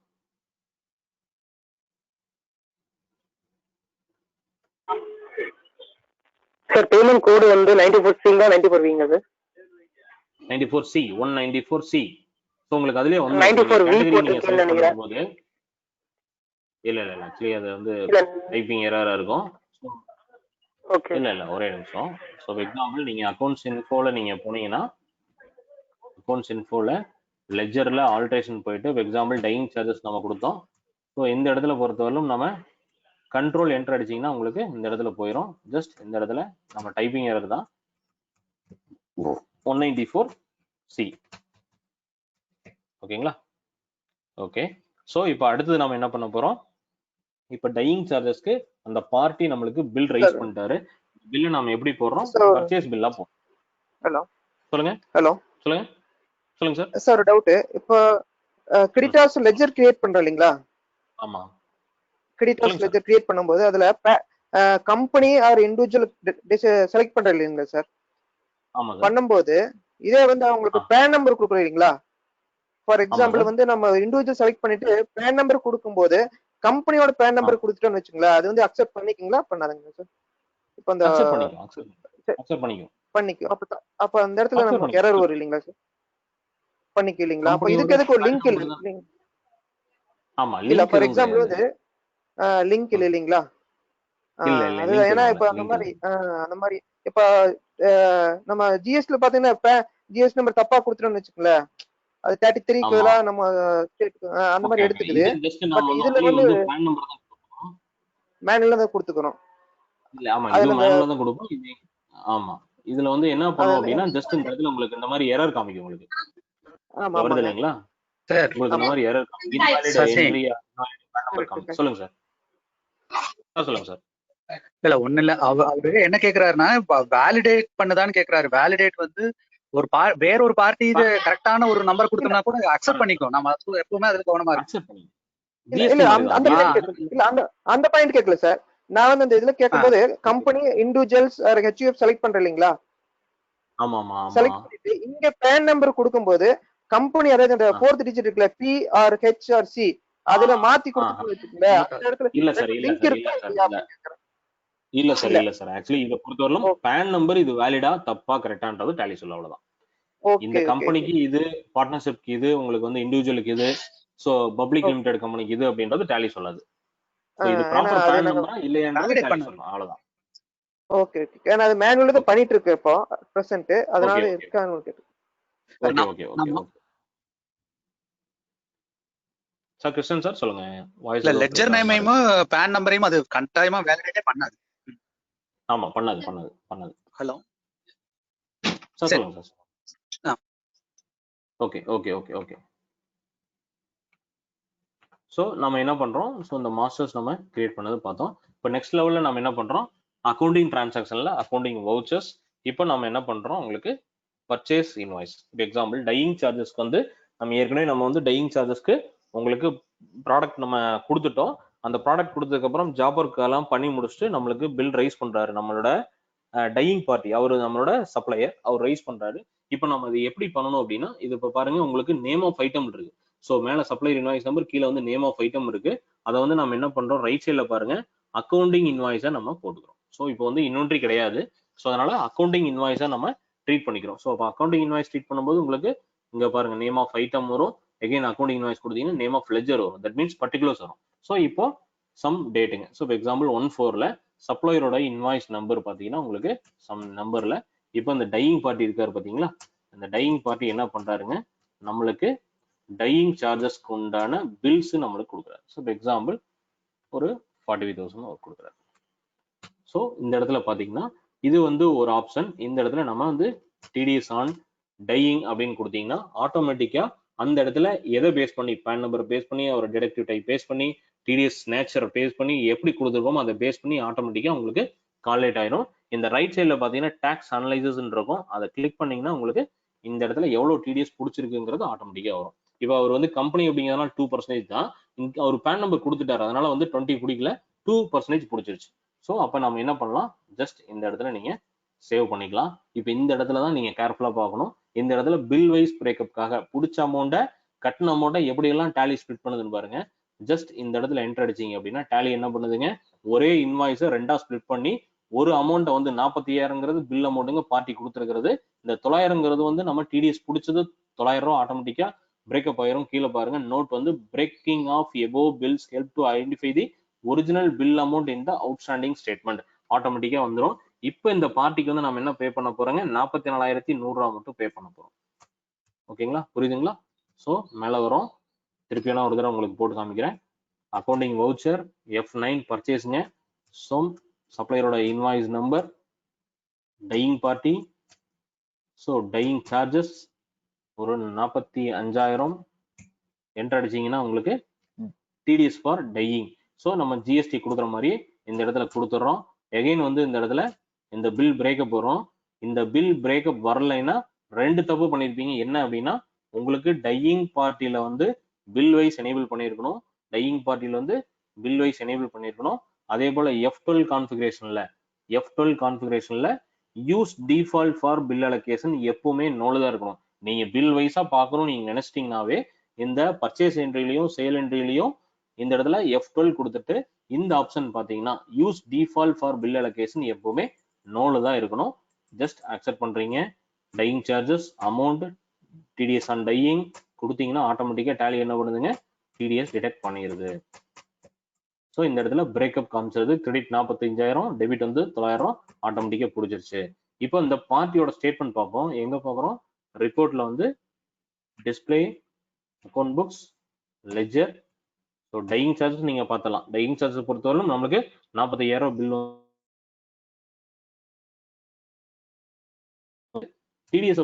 சார் பேமெண்ட் கோடு வந்து 94C 94V sir? 94C 194C. So உங்களுக்கு அதுலயே வந்து 94V போது இல்ல ஆக்சுவலி அது வந்து டைப்பிங் எரரா இருக்கும். இல்ல ஒரே நிமிஷம். ஸோ எக்ஸாம்பிள் நீங்க அக்கௌண்ட்ஸ் இன்ஃபோல நீங்க போனீங்கன்னா அக்கௌண்ட்ஸ் இன்ஃபோல லெஜர்ல ஆல்ட்ரேஷன் போயிட்டு எக்ஸாம்பிள் டையிங் சார்ஜஸ் நம்ம கொடுத்தோம். ஸோ இந்த இடத்துல பொறுத்தவரையிலும் நம்ம கண்ட்ரோல் என்டர் அடிச்சீங்கன்னா உங்களுக்கு இந்த இடத்துல போயிடும். ஜஸ்ட் இந்த இடத்துல நம்ம டைப்பிங் எரர் தான் 194C. ஓகேங்களா. ஓகே. ஸோ இப்போ அடுத்தது நம்ம என்ன பண்ண போறோம், இப்ப டையிங் சார்ஜஸ்க்கு அந்த பார்ட்டி நம்மளுக்கு பில் ரைஸ் Sir. பண்ணிட்டாரு. பில்ல நாம எப்படி போடுறோம்? So- பர்ச்சேஸ் பில்லா போடுறோம். ஹலோ சொல்லுங்க ஹலோ சொல்லுங்க சொல்லுங்க சார். சார் ஒரு டவுட். இப்போ கிரெடிட்டார்ஸ் லெட்ஜர் கிரியேட் பண்றோம் இல்லைங்களா? ஆமா கிரெடிட்டார்ஸ் சொல்லுங்க லெட்ஜர் கிரியேட் பண்ணும்போது அதுல கம்பெனி ஆர் இண்டிவிஜுவல் செலக்ட் பண்றோம் இல்லைங்களா சார்? ஆமா சார். பண்ணும்போது இதே வந்து அவங்களுக்கு பேன் நம்பர் கொடுக்குறோம் இல்லைங்களா? For example sir. வந்து நம்ம இண்டிவிஜுவல் செலக்ட் பண்ணிட்டு பேன் நம்பர் கொடுக்கும்போது கம்பெனியோட பேன் நம்பர் கொடுத்துட்டோம்னு வச்சுங்களேன், அது வந்து அக்செப்ட் பண்ணிக்கீங்களா பண்ணாதுங்க சார்? இப்போ அந்த அக்செப்ட் பண்ணிக்கும் அக்செப்ட் பண்ணிக்கும் பண்ணிக்கும். அப்ப அந்த இடத்துல Accept நமக்கு பண்ணிக்கும். எரர் வரும் இல்லைங்களா சார்? பண்ணிக்கும் இல்லைங்களா? அப்ப கம்பெனியோட இதுக்கு எதுக்கு ஒரு PAN லிங்க் number இல்ல தான். இல்லைங்க? ஆமா இல்ல லிங்க் ஃபார் எதுவும் எக்ஸாம்பிள் கிடையாது. வந்து லிங்க் இல்ல இல்லைங்களா? இல்ல இல்ல அது லிங்க் ஏன்னா எதுவும் இப்ப இல்ல. அந்த link மாதிரி எதுவும். அந்த மாதிரி இப்ப நம்ம ஜிஎஸ்டில பாத்தீங்கன்னா இப்ப ஜிஎஸ்டி நம்பர் தப்பா கொடுத்துட்டோம்னு வச்சுக்கோங்களேன், அது 33க்கு ஆமா. பதிலா நம்ம அந்த மாதிரி Okay. எடுத்துக்குது. இது just நாம பட் வந்து இதுல only வந்து வந்து PAN number தான் கொடுப்போம். மேனுவலா தான் கொடுத்துக்கிறோம். இல்ல ஆமா அதுல இது அந்த மேனுவலா தான் கொடுப்போம். இது ஆமா. இதுல வந்து என்ன பண்ணுவோம் அதுல அப்படின்னா ஜஸ்ட் இந்த இடத்துல உங்களுக்கு இந்த மாதிரி எரர் காமிக்கும் உங்களுக்கு. ஆமா வருது ஆமாங்க. இல்லைங்களா? சார் உங்களுக்கு இந்த ஆமா. மாதிரி எரர் காமிக்கும். இன்வாலிட் சசி. என்ட்ரி PAN number காமிக்கும். சொல்லுங்க சார். சொல்லுங்க சார். இல்ல ஒண்ணு இல்ல அவரு என்ன கேக்குறாருன்னா வேலிடேட் பண்ணுதான்னு கேக்குறாரு. வேலிடேட் வந்து ஒரு வேற ஒரு பார்ட்டி இது கரெக்டான ஒரு நம்பர் கொடுத்தோம்னா கூட அக்செப்ட் பண்ணிக்கும். நம்ம எப்பவுமே அதுல கவனமா இருக்கும். அக்செப்ட் பண்ணி இல்ல ஜிஎஸ்டி இல்ல மாதிரி அந்த தான். பாயிண்ட் கேட்கல. இல்ல அந்த பாயிண்ட் கேட்கல சார். நான் வந்து அந்த இதுல கேட்கும்போது company individuals or HUF select பண்றேன் இல்லைங்களா? ஆமா ஆமா ஆமா. செலக்ட் பண்ணிட்டு இங்க பேன் நம்பர் கொடுக்கும்போது கம்பெனி அதாவது அந்த 4th டிஜிட் இருக்குல்ல P or H or C அதுல மாத்தி கொடுத்துட்டு வச்சுக்கோங்களேன், அந்த இடத்துல இல்ல சார் இல்ல லிங்க் சார் இருக்கா இல்ல சார் இல்லையா இல்ல அப்படின்னு கேக்குறேன். இல்ல சார் இல்ல இல்ல சார் ஆக்சுவலி இதை பொறுத்தவரையிலும் ஓகே பேன் நம்பர் இது வேலிடா தப்பா கரெக்டான்றது டேலி சொல்ல அவ்வளவுதான். இந்த ஓகே ஓகே கம்பெனிக்கு இது, பார்ட்னர்ஷிப்க்கு இது, உங்களுக்கு வந்து இண்டிவிஜுவலுக்கு இது, சோ பப்ளிக் லிமிடெட் கம்பெனிக்கு இது அப்படின்றது டேலி சொல்லாது. சோ இது ஏன்னா ப்ராப்பர் அது பேன் நாங்க நம்பரா இல்லையான்றது வேலிடேட் டேலி பண்ண சொல்லலாம் அவ்வளவுதான். ஓகே ஓகே ஏன்னா அது மேனுவல் தான் ஓகே பண்ணிட்டு இருக்கு இப்போ பிரசன்ட், அதனால ஓகே ஓகே இருக்கான்னு கேட்டு. ஓகே ஓகே ஓகே நம்ம ஓகே சார் கிருஷ்ணன் சார் சொல்லுங்க. வாய்ஸ் இல்ல ஏதோ லெட்ஜர் பிரேக் ஆன மாதிரி நேமையும் பேன் நம்பரையும் அது கட்டாயமா வேலிடேட்டே பண்ணாது. ஆமா பண்ணாது. ஹலோ சார் சரி. சொல்லுங்க sir. Okay okay okay okay so நம்ம என்ன பண்றோம்? ஸோ இந்த மாஸ்டர்ஸ் நம்ம கிரியேட் பண்ணது பார்த்தோம். இப்போ நெக்ஸ்ட் லெவல்ல நம்ம என்ன பண்றோம்? அக்கௌண்டிங் டிரான்சாக்ஷன்ல அக்கௌண்டிங் வவுச்சர்ஸ். இப்போ நம்ம என்ன பண்றோம்? உங்களுக்கு பர்ச்சேஸ் இன்வாய்ஸ். இப்போ எக்ஸாம்பிள் டையிங் சார்ஜஸ்க்கு வந்து நம்ம வந்து டையிங் சார்ஜஸ்க்கு உங்களுக்கு ப்ராடக்ட் நம்ம கொடுத்துட்டோம். அந்த ப்ராடக்ட் கொடுத்ததுக்கு அப்புறம் ஜாப் ஒர்க் எல்லாம் பண்ணி முடிச்சுட்டு நம்மளுக்கு பில் ரைஸ் பண்றாரு நம்மளோட டையிங் பார்ட்டி. அவரு நம்மளோட சப்ளையர், அவர் ரைஸ் பண்றாரு. இப்போ நம்ம அது எப்படி பண்ணணும் அப்படின்னா, இது இப்போ பாருங்க உங்களுக்கு நேம் ஆஃப் ஐட்டம் இருக்கு. ஸோ மேல சப்ளையர் இன்வாய்ஸ் நம்பர், கீழே வந்து நேம் ஆஃப் ஐட்டம் இருக்கு. அதை வந்து நம்ம என்ன பண்றோம்? ரைட் சைட்ல பாருங்க அக்கௌண்டிங் இன்வாய்ஸை நம்ம போட்டுக்கிறோம். ஸோ இப்போ வந்து இன்வென்ட்ரி கிடையாது. ஸோ அதனால அக்கௌண்டிங் இன்வாய்ஸை நம்ம ட்ரீட் பண்ணிக்கிறோம். ஸோ அப்போ அக்கௌண்டிங் இன்வாய்ஸ் ட்ரீட் பண்ணும்போது உங்களுக்கு இங்க பாருங்க நேம் ஆஃப் ஐட்டம் வரும். எகைன் அக்கௌண்டிங் இன்வாய்ஸ் கொடுத்தீங்கன்னா நேம் ஆஃப் லெட்ஜர் வரும். தட் மீன்ஸ் பர்டிகுலர்ஸ் வரும். ஸோ இப்போ சம் டேட்டுங்க. ஸோ இப்போ எக்ஸாம்பிள் 1/4ல சப்ளையரோட இன்வாய்ஸ் நம்பர் பார்த்தீங்கன்னா உங்களுக்கு சம் நம்பர்ல இப்போ இந்த டையிங் பார்ட்டி இருக்காரு பார்த்தீங்களா? இந்த டையிங் பார்ட்டி என்ன பண்றாருங்க? நம்மளுக்கு டையிங் சார்ஜஸ்க்கு உண்டான பில்ஸ் நம்மளுக்கு கொடுக்குறாரு. ஸோ இப்போ எக்ஸாம்பிள் ஒரு 45,000 கொடுக்குறாரு. ஸோ இந்த இடத்துல பார்த்தீங்கன்னா இது வந்து ஒரு ஆப்ஷன். இந்த இடத்துல நம்ம வந்து டிடிஎஸ் ஆன் டையிங் அப்படின்னு கொடுத்தீங்கன்னா ஆட்டோமேட்டிக்கா அந்த இடத்துல எதை பேஸ் பண்ணி, பேன் நம்பர் பேஸ் பண்ணி, ஒரு டிடெக்டிவ் டைப் பேஸ் பண்ணி, டிடிஎஸ் நேச்சரை பேஸ் பண்ணி எப்படி கொடுத்துருக்கோமோ அதை பேஸ் பண்ணி ஆட்டோமேட்டிக்கா உங்களுக்கு கால்குலேட் ஆயிரும். இந்த ரைட் சைட்ல பாத்தீங்கன்னா டாக்ஸ் அனலைசஸ் இருக்கும். அதை கிளிக் பண்ணீங்கன்னா உங்களுக்கு இந்த இடத்துல எவ்வளவு டிடிஎஸ் பிடிச்சிருக்குங்கிறது ஆட்டோமேட்டிக்கா வரும். இப்போ அவர் வந்து கம்பெனி அப்படிங்கிறதுனால 2% தான். அவர் பேன் நம்பர் கொடுத்துட்டாரு, அதனால வந்து 20 பிடிக்கல, 2% பிடிச்சிருச்சு. ஸோ அப்போ நம்ம என்ன பண்ணலாம்? ஜஸ்ட் இந்த இடத்துல நீங்க சேவ் பண்ணிக்கலாம். இப்போ இந்த இடத்துல தான் நீங்க கேர்ஃபுல்லா பார்க்கணும். இந்த இடத்துல பில் வைஸ் பிரேக்கப்காக பிடிச்ச அமௌண்ட்டை கட்டின அமௌண்ட்டை எப்படி எல்லாம் டேலி ஸ்பிளிட் பண்ணுதுன்னு பாருங்க. ஜஸ்ட் இந்த இடத்துல என்டர் அடிச்சீங்க அப்படின்னா டேலி என்ன பண்ணுதுங்க? ஒரே இன்வாய்ஸை 2ஆ ஸ்பிளிட் பண்ணி ஒரு அமௌண்ட்டை வந்து 45,000ங்கிறது பில் அமௌண்ட்டுங்க பார்ட்டி கொடுத்துருக்கிறது. இந்த 900ங்கிறது வந்து நம்ம டிடிஎஸ் பிடிச்சது 900 ரூபா ஆட்டோமேட்டிக்கா பிரேக்கப் ஆயிரும். கீழே பாருங்க நோட் வந்து breaking of above bills help to identify the original bill amount in the outstanding statement ஆட்டோமேட்டிக்கா வந்துடும். இப்போ இந்த பார்ட்டிக்கு வந்து நம்ம என்ன பே பண்ண போறோங்க? 44,100 ரூபா மட்டும் பே பண்ண போறோம். ஓகேங்களா? புரியுதுங்களா? ஸோ மேல வரும். திருப்பி வேணா ஒரு தடவை உங்களுக்கு போட்டு காமிக்கிறேன். அக்கௌண்டிங் வவுச்சர் F9 பர்ச்சேஸ்ங்க. சோம் சப்ளையரோட invoice number, dyeing party, so dyeing charges ஒரு 45,000 என்டர் அடிச்சீங்கன்னா உங்களுக்கு டிடிஎஸ் ஃபார் டையிங் ஸோ நம்ம ஜிஎஸ்டி கொடுக்குற மாதிரி இந்த இடத்துல கொடுத்துட்றோம். எகைன் வந்து இந்த இடத்துல இந்த பில் பிரேக்கப் வரும். இந்த பில் பிரேக்கப் வரலைன்னா 2 தப்பு பண்ணியிருப்பீங்க. என்ன அப்படின்னா உங்களுக்கு டையிங் பார்ட்டியில வந்து பில் வைஸ் எனேபிள் பண்ணியிருக்கணும், டையிங் பார்ட்டியில வந்து பில் வைஸ் எனேபிள் பண்ணியிருக்கணும். அதே போல F12 கான்ஃபிகரேஷன்ல use default for bill allocation எப்பவுமே நோலா இருக்கணும். நீங்க பில் வைஸா பார்க்கணும் நீங்க நினைச்சிட்டீங்கன்னாவே இந்த பர்ச்சேஸ் என்ட்ரிலையும் சேல் என்ட்ரிலையும் இந்த இடத்துல F12 கொடுத்துட்டு இந்த ஆப்ஷன் பாத்தீங்கன்னா use default for bill allocation எப்பவுமே நோல தான் இருக்கணும். ஜஸ்ட் அக்செப்ட் பண்றீங்க. Dyeing charges amount TDS on dyeing கொடுத்தீங்கன்னா ஆட்டோமேட்டிக்கா டேலி என்ன பண்ணுதுங்க, டிடிஎஸ் டிடெக்ட் பண்ணிடுது. ஸோ இந்த இடத்துல பிரேக்கப் காமிச்சிருது. கிரெடிட் 45,000, டெபிட் வந்து 900 ஆட்டோமேட்டிக்கா பிடிச்சிருச்சு. இப்போ இந்த பார்ட்டியோட ஸ்டேட்மெண்ட் பார்ப்போம். எங்க பார்க்குறோம், ரிப்போர்ட்ல வந்து display, account books, ledger. So dyeing charges நீங்க பார்த்தலாம். டையிங் சார்ஜஸ் பொறுத்தவரைக்கும் நம்மளுக்கு 45,000 பில். டிடிஎஸ்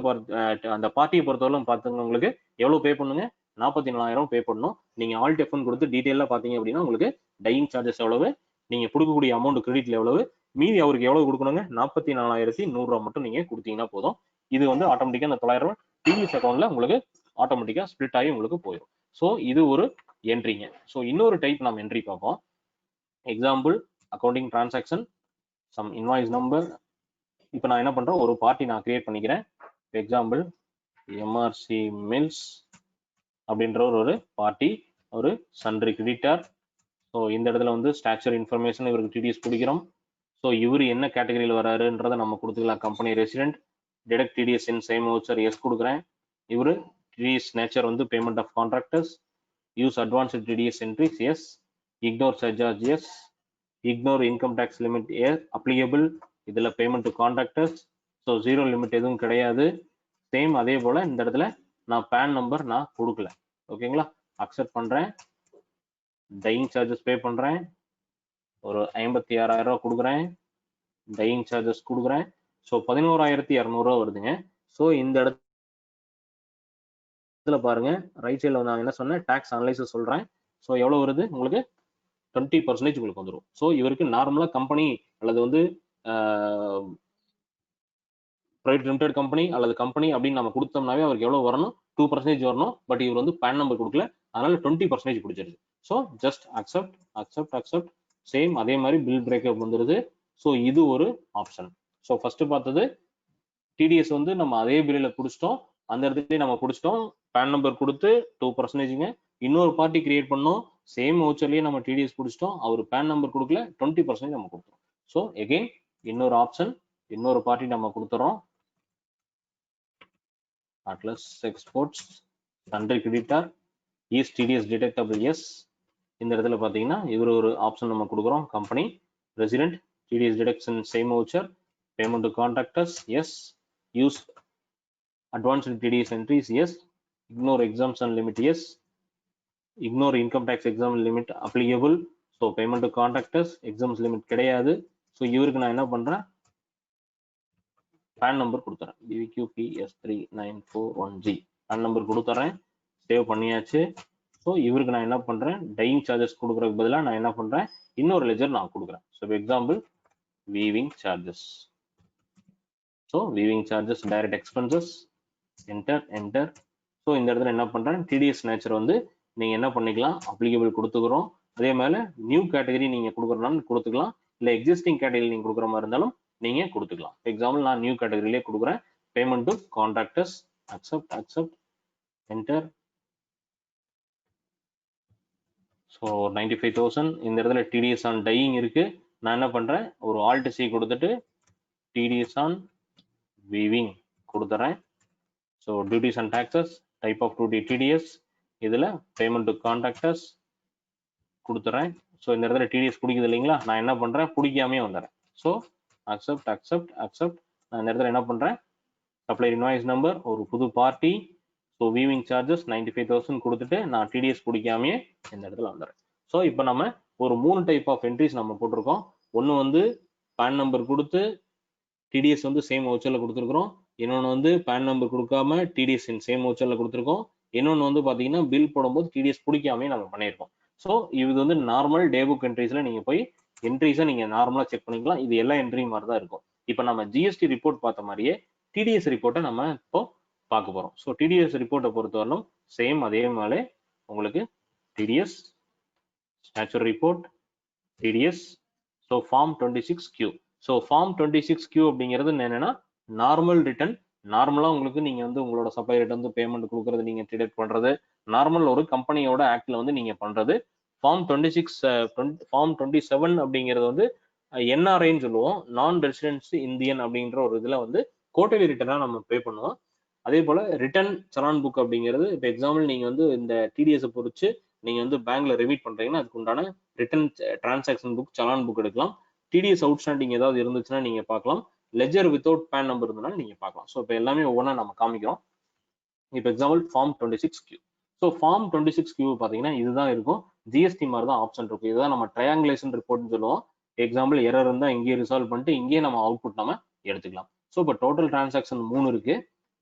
அந்த பார்ட்டியை பொறுத்தவரைக்கும் பார்த்துங்க, உங்களுக்கு எவ்வளவு பே பண்ணுங்க, 44,000 பே பண்ணணும். நீங்க ஆல்ட் F1 கொடுத்து டீடைலா பாத்தீங்க அப்படின்னா உங்களுக்கு டையிங் சார்ஜஸ் எவ்வளவு, நீங்க கொடுக்கக்கூடிய அமௌண்ட் கிரெடிட்ல எவ்வளவு, மீதி அவருக்கு எவ்வளவு கொடுக்கணுங்க, 44,100 மட்டும் நீங்க கொடுத்தீங்கன்னா போதும். இது வந்து ஆட்டோமேட்டிக்கா அந்த 900 டிடிஎஸ் அக்கௌண்ட்ல உங்களுக்கு ஆட்டோமேட்டிக்கா ஸ்பிளிட் ஆகி உங்களுக்கு போயிடும். ஸோ இது ஒரு என்ட்ரிங்க. ஸோ இன்னொரு டைப் நம்ம என்ட்ரி பார்ப்போம். Example accounting transaction some invoice number. இப்போ நான் என்ன பண்றேன், ஒரு பார்ட்டி நான் கிரியேட் பண்ணிக்கிறேன். எக்ஸாம்பிள் எம்ஆர்சி மில்ஸ் அப்படின்ற ஒரு பார்ட்டி, ஒரு சன்ட்ரி கிரெடிட்டார். ஸோ இந்த இடத்துல வந்து ஸ்டாச்சர் இன்ஃபர்மேஷன் இவருக்கு டிடிஎஸ் கொடுக்கிறோம். ஸோ இவர் என்ன கேட்டகரியில் வராருன்றதை நம்ம கொடுத்துக்கலாம். Company resident, detect TDS in same voucher yes கொடுக்குறேன். இவர் டிடிஎஸ் நேச்சர் வந்து payment of contractors, use advanced TDS entries yes, ignore surcharge yes, ignore income tax limit applicable, இதுல payment to contractors. So 0 limit எதுவும் கிடையாது. Same அதே போல இந்த இடத்துல நான் பேன் நம்பர் நான் கொடுக்கல. ஓகேங்களா, அக்செப்ட் பண்றேன். டையிங் சார்ஜஸ் பே பண்றேன், ஒரு 56,000 கொடுக்குறேன். டையிங் சார்ஜஸ் கொடுக்குறேன். ஸோ 11,200 வருதுங்க. ஸோ இந்த இடத்துல பாருங்க, ரைட் சைடில் நான் என்ன சொன்னேன், டாக்ஸ் அனலைசிஸ் சொல்றேன். ஸோ எவ்வளவு வருது உங்களுக்கு, 20% உங்களுக்கு வந்துடும். ஸோ இவருக்கு நார்மலா கம்பெனி அல்லது வந்து பிரைவேட் லிமிடெட் கம்பெனி அல்லது கம்பெனி அப்படின்னு நம்ம கொடுத்தோம்னாவே அவருக்கு எவ்வளவு வரணும், 2% வரணும். பட் இவர் வந்து பேன் நம்பர் கொடுக்கல, அதனால 20% பிடிச்சிருது. So just accept accept accept. Same அதே மாதிரி பில் பிரேக்கப் வந்துருது. ஸோ இது ஒரு ஆப்ஷன். ஸோ ஃபர்ஸ்ட் பார்த்தது டிடிஎஸ் வந்து நம்ம அதே பில்ல பிடிச்சிட்டோம், அந்த இடத்துல நம்ம பிடிச்சிட்டோம். பேன் நம்பர் கொடுத்து 2%. இன்னொரு பார்ட்டி கிரியேட் பண்ணோம், சேம் வவுச்சர்லயே நம்ம டிடிஎஸ் பிடிச்சிட்டோம், அவர் பேன் நம்பர் கொடுக்கல, 20% நம்ம கொடுத்தோம். ஸோ எகெயின் இன்னொரு ஆப்ஷன், இன்னொரு பார்ட்டி நம்ம கொடுத்துறோம். Atlas Exports Sundry Creditor is TDS detectable yes. இந்த இடத்துல பாத்தீங்கன்னா இவர் ஒரு ஆப்ஷன் நம்ம கொடுக்குறோம். Company resident, TDS deduction same voucher, payment to contractors yes, use advanced TDS entries yes, ignore exemption limit yes, ignore income tax exemption limit applicable. So payment to contractors exemption limit கிடையாது. So இவருக்கு நான் என்ன பண்றேன், pan number கொடுத்துறேன், BVQPS3941G pan number கொடுத்துறேன். Save பண்ணியாச்சு. So இவருக்கு நான் என்ன பண்றேன், டையிங் சார்ஜஸ் கொடுக்கறதுக்கு பதிலாக நான் என்ன பண்றேன், இன்னொரு லெஜர் நான் கொடுக்குறேன். So example weaving charges. So weaving charges direct expenses, enter enter. So இந்த இடத்துல என்ன பண்றேன், டிடிஎஸ் நேச்சர் வந்து நீங்க என்ன பண்ணிக்கலாம், அப்ளிகபிள் கொடுத்துக்கிறோம். அதே மாதிரி நியூ கேட்டகரி நீங்க கொடுக்குறனாலும் கொடுத்துக்கலாம், இல்லை எக்ஸிஸ்டிங் கேட்டகரி நீங்க கொடுக்குற மாதிரி இருந்தாலும் நீங்க கொடுத்துக்கலாம். எக்ஸாம்பிள் நான் நியூ கேட்டகரியிலே கொடுக்குறேன். Payment to contractors, accept accept enter. So 95,000. இந்த இடத்துல டிடிஎஸ் ஆன் டையிங் இருக்கு. நான் என்ன பண்றேன், ஒரு ஆல்ட் சி கொடுத்துட்டு டிடிஎஸ் ஆன் வீவிங் கொடுத்துறேன். So duties and taxes, type of duty TDS, இதுல பேமெண்ட் டு கான்ட்ராக்டர்ஸ் கொடுத்துறேன். ஸோ இந்த இடத்துல டிடிஎஸ் பிடிக்குது இல்லைங்களா, நான் என்ன பண்றேன், பிடிக்காமே வந்துடுறேன். So accept accept accept. நான் இந்த இடத்துல என்ன பண்றேன், சப்ளையர் இன்வாய்ஸ் நம்பர், ஒரு புது பார்ட்டி. ஸோ வீவிங் சார்ஜஸ் 95,000 கொடுத்துட்டு நான் டிடிஎஸ் பிடிக்காமே இந்த இடத்துல வந்துடுறேன். ஸோ இப்போ நம்ம ஒரு 3 டைப் ஆஃப் என்ட்ரிஸ் நம்ம போட்டிருக்கோம். ஒன்று வந்து பேன் நம்பர் கொடுத்து டிடிஎஸ் வந்து சேம் வவுச்சர்ல கொடுத்துருக்கோம். இன்னொன்று வந்து பேன் நம்பர் கொடுக்காம டிடிஎஸ் சேம் வவுச்சர்ல கொடுத்துருக்கோம். இன்னொன்று வந்து பார்த்தீங்கன்னா பில் போடும்போது டிடிஎஸ் பிடிக்காமே நம்ம பண்ணியிருக்கோம். ஸோ இது வந்து நார்மல் டே புக் என்ட்ரிஸ்ல நீங்க போய் என்ட்ரிஸை நீங்க நார்மலா செக் பண்ணிக்கலாம். இது எல்லா என்ட்ரி மாதிரி தான் இருக்கும். இப்போ நம்ம ஜிஎஸ்டி ரிப்போர்ட் பார்த்த மாதிரியே டிடிஎஸ் ரிப்போர்ட்டை நம்ம இப்போ பார்க்க போறோம். ஸோ டிடிஎஸ் ரிப்போர்ட்டை பொறுத்தவரைக்கும் சேம் அதே மாதிரி உங்களுக்கு TDS statutory report TDS so form 26Q. So form 26Q அப்படிங்கிறது என்னன்னா நார்மல் ரிட்டர்ன். நார்மலா உங்களுக்கு நீங்க வந்து உங்களோட சப்ளையர்கிட்ட வந்து பேமெண்ட் கொடுக்கறது, நீங்க டிடெக்ட் பண்றது நார்மல் ஒரு கம்பெனியோட ஆக்ட்ல வந்து நீங்க பண்றது. ஃபார்ம் 27 அப்படிங்கிறது வந்து என்ஆர்ஐன்னு சொல்லுவோம், நான் ரெசிடென்சி இந்தியன் அப்படிங்கிற ஒரு இதுல வந்து குவார்டர்லி ரிட்டர்னா நம்ம பே பண்ணுவோம். அதே போல ரிட்டர்ன் சலான் புக் அப்படிங்கிறது இப்போ எக்ஸாம்பிள் நீங்க வந்து இந்த டிடிஎஸ் பொறிச்சு நீங்க வந்து பேங்க்ல ரெமிட் பண்றீங்கன்னா அதுக்கு உண்டான return transaction book challan book எடுக்கலாம். டிடிஎஸ் அவுட்ஸ்டாண்டிங் ஏதாவது இருந்துச்சுன்னா நீங்க பார்க்கலாம். லெஜர் வித்தவுட் பேன் நம்பர் இருந்தனால நீங்க பார்க்கலாம். ஸோ இப்போ எல்லாமே ஒவ்வொன்றா நம்ம காமிக்கிறோம். இப்போ example form 26Q. So form 26Q பார்த்தீங்கன்னா இதுதான் இருக்கும். ஜிஎஸ்டி மாதிரி தான் ஆப்ஷன் இருக்கும். இதுதான் நம்ம ட்ரையாங்குலேஷன் ரிப்போர்ட்னு சொல்லுவோம். எக்ஸாம்பிள் எரர் இருந்தால் இங்கேயே ரிசால்வ் பண்ணிட்டு இங்கேயே நம்ம அவுட்புட் நம்ம எடுத்துக்கலாம். ஸோ இப்போ டோட்டல் டிரான்சாக்ஷன் 3 இருக்கு,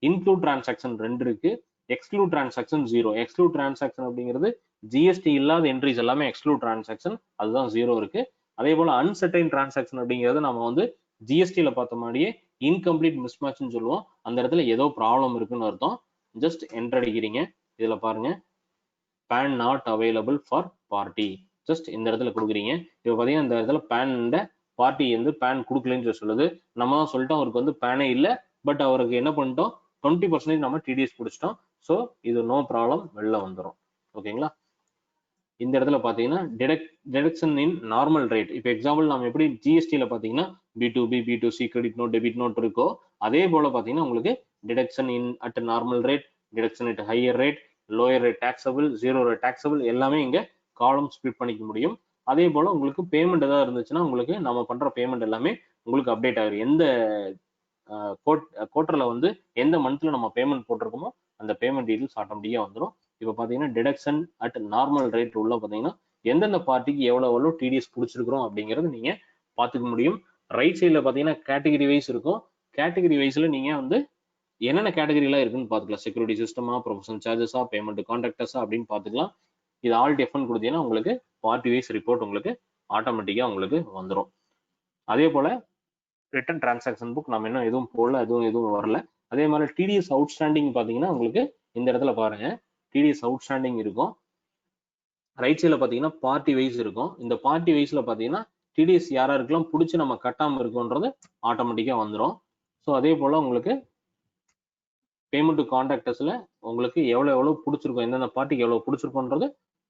இன்க்ளூட் டிரான்சாக்ஷன் 2 இருக்கு, எக்ஸ்க்ளூட் டிரான்சாக்ஷன் 0. எக்ஸ்க்ளூட் டிரான்சாக்ஷன் அப்படிங்கிறது ஜிஎஸ்டி இல்லாத என்ட்ரிஸ் எல்லாமே எக்ஸ்க்ளூட் டிரான்சாக்ஷன், அதுதான் 0 இருக்கு. அதே போல அன்சர்டைன் டிரான்சாக்ஷன் அப்படிங்கிறது நம்ம வந்து ஜிஎஸ்டியில பார்த்த மாதிரியே இன்கம்ப்ளீட் மிஸ்மேட்ச்னு சொல்லுவோம். அந்த இடத்துல ஏதோ ப்ராப்ளம் இருக்குன்னு அர்த்தம். ஜஸ்ட் என்டர் அடிக்கிறீங்க. இதுல பாருங்க PAN not available for party, just இந்த இடத்துல கொடுக்குறீங்க. இப்போ பார்த்தீங்கன்னா இந்த இடத்துல பேன் பார்ட்டி வந்து பேன் கொடுக்கலன்னு சொல்லுது. நம்ம தான் சொல்லிட்டோம் அவருக்கு வந்து பேனே இல்லை, பட் அவருக்கு என்ன பண்ணிட்டோம் 20% நம்ம டிடிஎஸ் பிடிச்சிட்டோம். ஸோ இது நோ ப்ராப்ளம், வெளில வந்துடும். ஓகேங்களா? இந்த இடத்துல பார்த்தீங்கன்னா டிடக்ஷன் இன் நார்மல் ரேட். இப்போ எக்ஸாம்பிள் நம்ம எப்படி ஜிஎஸ்டியில் பார்த்தீங்கன்னா B2B B2C credit note debit note இருக்கோ அதே போல பார்த்தீங்கன்னா உங்களுக்கு deduction in at normal rate, deduction at higher rate, lower rate taxable, zero rate taxable எல்லாமே இங்கே காலம் ஸ்பிளிட் பண்ணிக்க முடியும். அதே போல உங்களுக்கு பேமெண்ட் ஏதாவது இருந்துச்சுன்னா உங்களுக்கு நம்ம பண்ற பேமெண்ட் எல்லாமே உங்களுக்கு அப்டேட் ஆகிடும். எந்த குவார்டர்ல வந்து எந்த மந்த்ல நம்ம பேமெண்ட் போட்டிருக்கோமோ அந்த பேமெண்ட் டீடைல்ஸ் ஆட்டோமேட்டிக்கா வந்துடும். இப்போ பார்த்தீங்கன்னா டிடக்ஷன் அட் நார்மல் ரேட் உள்ள பார்த்தீங்கன்னா எந்தெந்த பார்ட்டிக்கு எவ்வளோ டிடிஎஸ் பிடிச்சிருக்கிறோம் அப்படிங்கிறது நீங்க பார்த்துக்க முடியும். ரைட் சைடில் பார்த்தீங்கன்னா கேட்டகரி வைஸ் இருக்கும். கேட்டகரி வைஸ்ல நீங்க வந்து என்னென்ன கேட்டகரிலாம் இருக்குன்னு பார்த்துக்கலாம். செக்யூரிட்டி சிஸ்டமா, ப்ரொஃபஷனல் சார்ஜஸா, பேமெண்ட் கான்ட்ராக்டர்ஸா அப்படின்னு பார்த்துக்கலாம். இது ஆல்ட் F1 கொடுத்தீங்கன்னா உங்களுக்கு பார்ட்டி வைஸ் ரிப்போர்ட் உங்களுக்கு ஆட்டோமேட்டிக்கா உங்களுக்கு வந்துடும். அதே போல ரிட்டர்ன் டிரான்சாக்ஷன் புக் நம்ம இன்னும் எதுவும் போடல, எதுவும் வரல. அதே மாதிரி டிடிஎஸ் அவுட்ஸ்டாண்டிங் பார்த்தீங்கன்னா உங்களுக்கு இந்த இடத்துல பாருங்க டிடிஎஸ் அவுட்ஸ்டாண்டிங் இருக்கும். ரைட் சைடில் பார்த்தீங்கன்னா பார்ட்டி வைஸ் இருக்கும். இந்த பார்ட்டி வைஸ்ல பார்த்தீங்கன்னா டிடிஎஸ் யாராருக்கெல்லாம் பிடிச்சி நம்ம கட்டாமல் இருக்கோன்றது ஆட்டோமேட்டிக்கா வந்துடும். ஸோ அதே போல உங்களுக்கு பேமெண்ட் கான்ட்ராக்டர்ஸ்ல உங்களுக்கு எவ்வளோ பிடிச்சிருக்கும், எந்தெந்த பார்ட்டிக்கு எவ்வளோ பிடிச்சிருக்கோன்றது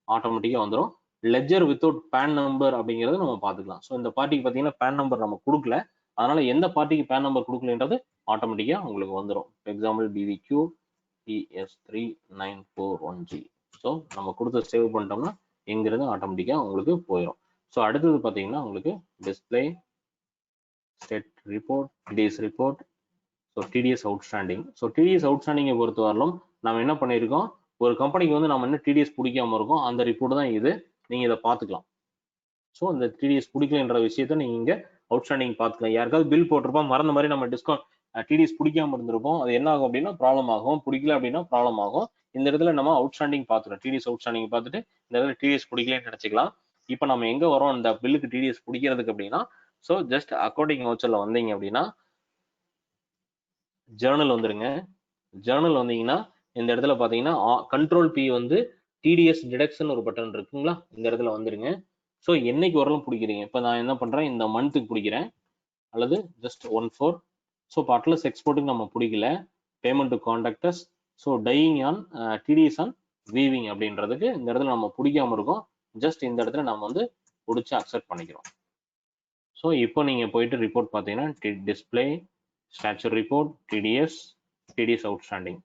ஆட்டோமேட்டிக்கா வந்துடும். லெஜர் வித்தவுட் பேன் நம்பர் அப்படிங்கிறது நம்ம பார்த்துக்கலாம். ஸோ இந்த பார்ட்டிக்கு பார்த்தீங்கன்னா பேன் நம்பர் நம்ம கொடுக்கல, அதனால எந்த பார்ட்டிக்கு பேன் நம்பர் கொடுக்கலன்றது ஆட்டோமேட்டிக்கா உங்களுக்கு வந்துடும். Example BVQ ES3941G. ஸோ நம்ம கொடுத்த சேவ் பண்ணிட்டோம்னா எங்கிறது ஆட்டோமேட்டிக்கா உங்களுக்கு போயிடும். ஸோ அடுத்தது பார்த்தீங்கன்னா உங்களுக்கு display statutory report, TDS report, so TDS outstanding. So TDS அவுட்ஸ்டாண்டிங்கை பொறுத்தவரையிலும் நம்ம என்ன பண்ணியிருக்கோம், ஒரு கம்பெனிக்கு வந்து நம்ம என்ன டிடிஎஸ் பிடிக்காம இருக்கோம் அந்த ரிப்போர்ட் தான் இது. நீங்க இதை பார்த்துக்கலாம். ஸோ இந்த டிடிஎஸ் பிடிக்கலன்ற விஷயத்த நீங்க இங்க அவுட்ஸ்டாண்டிங் பார்த்துக்கலாம். யாருக்காவது பில் போட்டிருப்போம் மறந்த மாதிரி நம்ம டிஸ்கவுண்ட் டிடிஎஸ் பிடிக்காம இருந்திருப்போம், அது என்ன ஆகும் அப்படின்னா ப்ராப்ளம் ஆகும். பிடிக்கல அப்படின்னா ப்ராப்ளம் ஆகும். இந்த இடத்துல நம்ம அவுட்ஸ்டாண்டிங் பார்த்துக்கலாம். டிடிஎஸ் அவுட்ஸ்டாண்டிங் பார்த்துட்டு இந்த இடத்துல டிடிஎஸ் பிடிக்கலன்னு நினைச்சிக்கலாம். இப்போ நம்ம எங்க வரோம் இந்த பில்லுக்கு டிடிஎஸ் பிடிக்கிறதுக்கு அப்படின்னா, ஸோ ஜஸ்ட் அக்கௌண்டிங் வவுச்சர்ல வந்தீங்க அப்படின்னா ஜேர்னல் வந்துருங்க. ஜேர்னல் வந்தீங்கன்னா இந்த இடத்துல பாத்தீங்கன்னா கண்ட்ரோல் P வந்து டிடிஎஸ் டிடக்ஷன் ஒரு பட்டன் இருக்குங்களா, இந்த இடத்துல வந்துருங்க. ஸோ என்னைக்கு வரலும் பிடிக்கிறீங்க. இப்போ நான் என்ன பண்றேன், இந்த மந்த்துக்கு பிடிக்கிறேன் அல்லது ஜஸ்ட் 1/4. ஸோ இப்போ அட்லஸ் எக்ஸ்போர்ட்டுக்கு நம்ம பிடிக்கல, payment to contractors, so dyeing on TDS on weaving அப்படின்றதுக்கு இந்த இடத்துல நம்ம பிடிக்காம இருக்கோம். ஜஸ்ட் இந்த இடத்துல நம்ம வந்து பிடிச்சி அக்செப்ட் பண்ணிக்கிறோம். ஸோ இப்போ நீங்க போயிட்டு ரிப்போர்ட் பார்த்தீங்கன்னா display statutory report, TDS outstanding.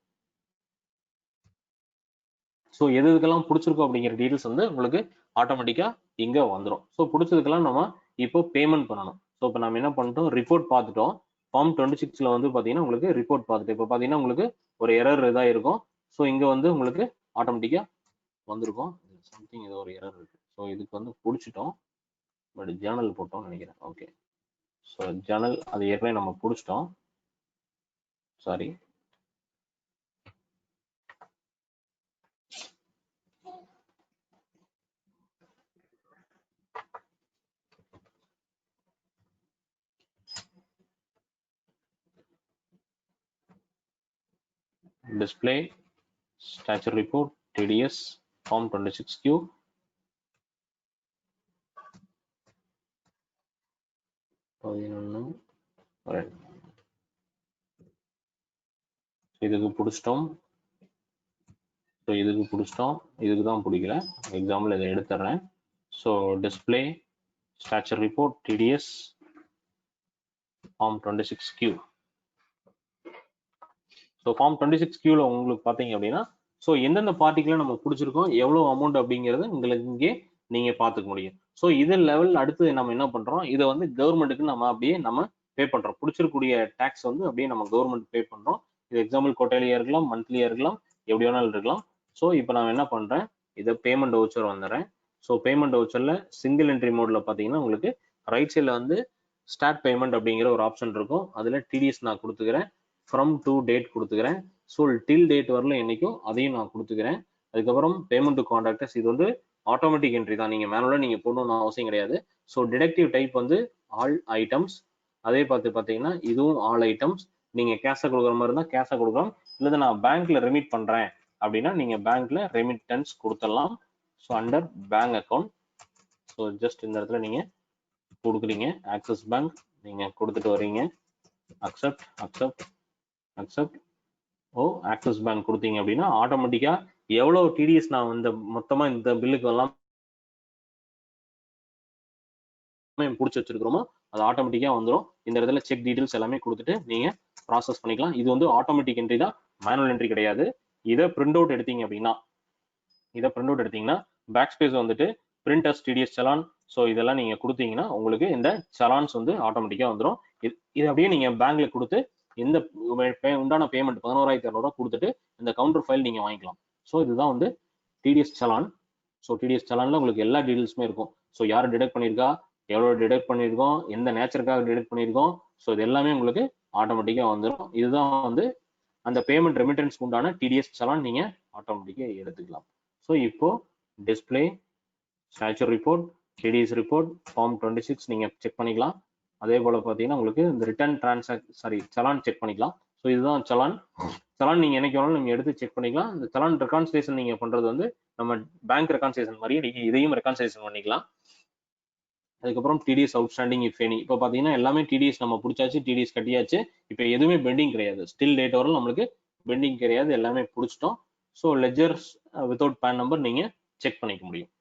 So எதுக்கெல்லாம் பிடிச்சிருக்கோம் அப்படிங்கிற டீடைல்ஸ் வந்து உங்களுக்கு ஆட்டோமேட்டிக்கா இங்க வந்துடும். ஸோ பிடிச்சதுக்கெல்லாம் நம்ம இப்போ பேமெண்ட் பண்ணணும். ஸோ இப்போ நம்ம என்ன பண்ணிட்டோம், ரிப்போர்ட் பார்த்துட்டோம். ஃபார்ம் 26ல வந்து பார்த்தீங்கன்னா உங்களுக்கு ரிப்போர்ட் பார்த்துட்டு இப்போ பார்த்தீங்கன்னா உங்களுக்கு ஒரு எரர் இதாக இருக்கும். ஸோ இங்க வந்து உங்களுக்கு ஆட்டோமேட்டிக்கா வந்திருக்கும். சம்திங் ஏதோ ஒரு எரர் இருக்கு. ஸோ இதுக்கு வந்து பிடிச்சிட்டோம், பட் ஜேர்னல் போட்டோம்னு நினைக்கிறேன். ஓகே, ஸோ ஜேர்னல் அது ஏற்கனவே நம்ம பிடிச்சிட்டோம். Sorry, display statutory report TDS form 26Q. இதுக்கு பிடிச்சிட்டோம். ஸோ இதுக்கு பிடிச்சிட்டோம், இதுக்கு தான் பிடிக்கல. எக்ஸாம்பிள் இதை எடுத்துடுறேன். So display structure report TDS form 26Q. So form 26Qல உங்களுக்கு பார்த்தீங்க அப்படின்னா ஸோ எந்தெந்த பார்ட்டிக்குலாம் நம்ம பிடிச்சிருக்கோம், எவ்வளோ அமௌண்ட் அப்படிங்கிறது உங்களுக்கு இங்கே நீங்க பார்த்துக்க முடியும். ஸோ இது லெவல் அடுத்து நம்ம என்ன பண்றோம், இதை வந்து கவர்மெண்ட்டுக்கு நம்ம அப்படியே நம்ம பே பண்றோம். பிடிச்சிருக்கக்கூடிய டேக்ஸ் வந்து அப்படியே நம்ம கவர்மெண்ட் பே பண்றோம். இது எக்ஸாம்பிள் குவார்டர்லியா இருக்கலாம், மந்த்லியா இருக்கலாம், எப்படி வேணாலும் இருக்கலாம். ஸோ இப்போ நான் என்ன பண்றேன், இதை பேமெண்ட் வவுச்சர் வந்துடுறேன். ஸோ பேமெண்ட் வவுச்சர்ல சிங்கிள் என்ட்ரி மோட்ல பார்த்தீங்கன்னா உங்களுக்கு ரைட் சைடில் வந்து ஸ்டார்ட் பேமெண்ட் அப்படிங்கிற ஒரு ஆப்ஷன் இருக்கும். அதில் TDS நான் கொடுத்துக்கிறேன், ஃப்ரம் டு டேட் கொடுத்துக்கிறேன். ஸோ டில் டேட் வரல என்னைக்கும் அதையும் நான் கொடுத்துக்கிறேன். அதுக்கப்புறம் பேமெண்ட் டு கான்ட்ராக்டர்ஸ், இது வந்து ஆட்டோமேட்டிக் என்ட்ரி தான், நீங்க மேனுவலா நீங்க போடணும்னு அவசியம் கிடையாது. ஸோ டிடக்டிவ் டைப் வந்து ஆல் ஐட்டம்ஸ். அதே பார்த்தீங்கன்னா இதுவும் ஆல் ஐட்டம்ஸ். நீங்க கேஷா கொடுக்குற மாதிரி இருந்தால் கேஷா கொடுக்கலாம், இல்லை நான் பேங்க்ல ரெமிட் பண்றேன் அப்படின்னா நீங்க பேங்க்ல ரெமிட்டன்ஸ் கொடுத்துடலாம். So under bank account, so just இந்த இடத்துல நீங்க கொடுக்குறீங்க ஆக்சிஸ் பேங்க், நீங்க கொடுத்துட்டு வர்றீங்க. Accept accept accept. Axis bank கொடுத்தீங்க அப்படின்னா ஆட்டோமேட்டிக்கா எவ்வளவு TDS நான் இந்த மொத்தமா இந்த பில்லுக்கு எல்லாம் பிடிச்சி வச்சிருக்கிறோமோ அது ஆட்டோமேட்டிக்கா வந்துடும். இந்த இடத்துல செக் டீடைல்ஸ் எல்லாமே கொடுத்துட்டு நீங்க ப்ராசஸ் பண்ணிக்கலாம். இது வந்து ஆட்டோமேட்டிக் என்ட்ரி தான், மேனுவல் என்ட்ரி கிடையாது. இதை பிரிண்ட் அவுட் எடுத்தீங்க அப்படின்னா பேக் ஸ்பேஸ் வந்துட்டு print as TDS challan. So இதெல்லாம் நீங்க கொடுத்தீங்கன்னா உங்களுக்கு இந்த சலான்ஸ் வந்து ஆட்டோமேட்டிக்கா வந்துடும். இது அப்படியே நீங்க பேங்க்ல கொடுத்து இந்த உண்டான பேமெண்ட் 11,200 கொடுத்துட்டு இந்த கவுண்டர் ஃபைல் நீங்க வாங்கிக்கலாம். ஸோ இதுதான் வந்து TDS சலான். ஸோ TDS சலான்ல உங்களுக்கு எல்லா டீடைல்ஸுமே இருக்கும். ஸோ யார் டிடெக்ட் பண்ணியிருக்கா, எவ்வளோ டிடெக்ட் பண்ணியிருக்கோம், எந்த நேச்சருக்காக டிடெக்ட் பண்ணியிருக்கோம், ஸோ இது எல்லாமே உங்களுக்கு ஆட்டோமேட்டிக்காக வந்துடும். இதுதான் வந்து அந்த பேமெண்ட் ரெமிட்டன்ஸ்க்கு உண்டான TDS சலான் நீங்க ஆட்டோமேட்டிக்காக எடுத்துக்கலாம். ஸோ இப்போ display statutory report TDS report form 26 நீங்க செக் பண்ணிக்கலாம். அதே போல பார்த்தீங்கன்னா உங்களுக்கு இந்த ரிட்டர்ன் சலான் செக் பண்ணிக்கலாம். ஸோ இதுதான் சலான். நீங்க என்னைக்கு வேணாலும் நீங்க எடுத்து செக் பண்ணிக்கலாம். இந்த சலான் ரெகான்சிலேஷன் நீங்க பண்றது வந்து நம்ம பேங்க் ரெகான்சிலேஷன் மாதிரியே நீங்க இதையும் ரெகான்சிலேஷன் பண்ணிக்கலாம். அதுக்கப்புறம் TDS அவுட்ஸ்டாண்டிங் இஃப் எனி. இப்போ பாத்தீங்கன்னா எல்லாமே TDS நம்ம பிடிச்சாச்சு, TDS கட்டியாச்சு. இப்போ எதுவுமே பெண்டிங் கிடையாது, ஸ்டில் டேட் வரலும் நம்மளுக்கு பெண்டிங் கிடையாது, எல்லாமே பிடிச்சிட்டோம். So ledgers without PAN number நீங்க செக் பண்ணிக்க முடியும்.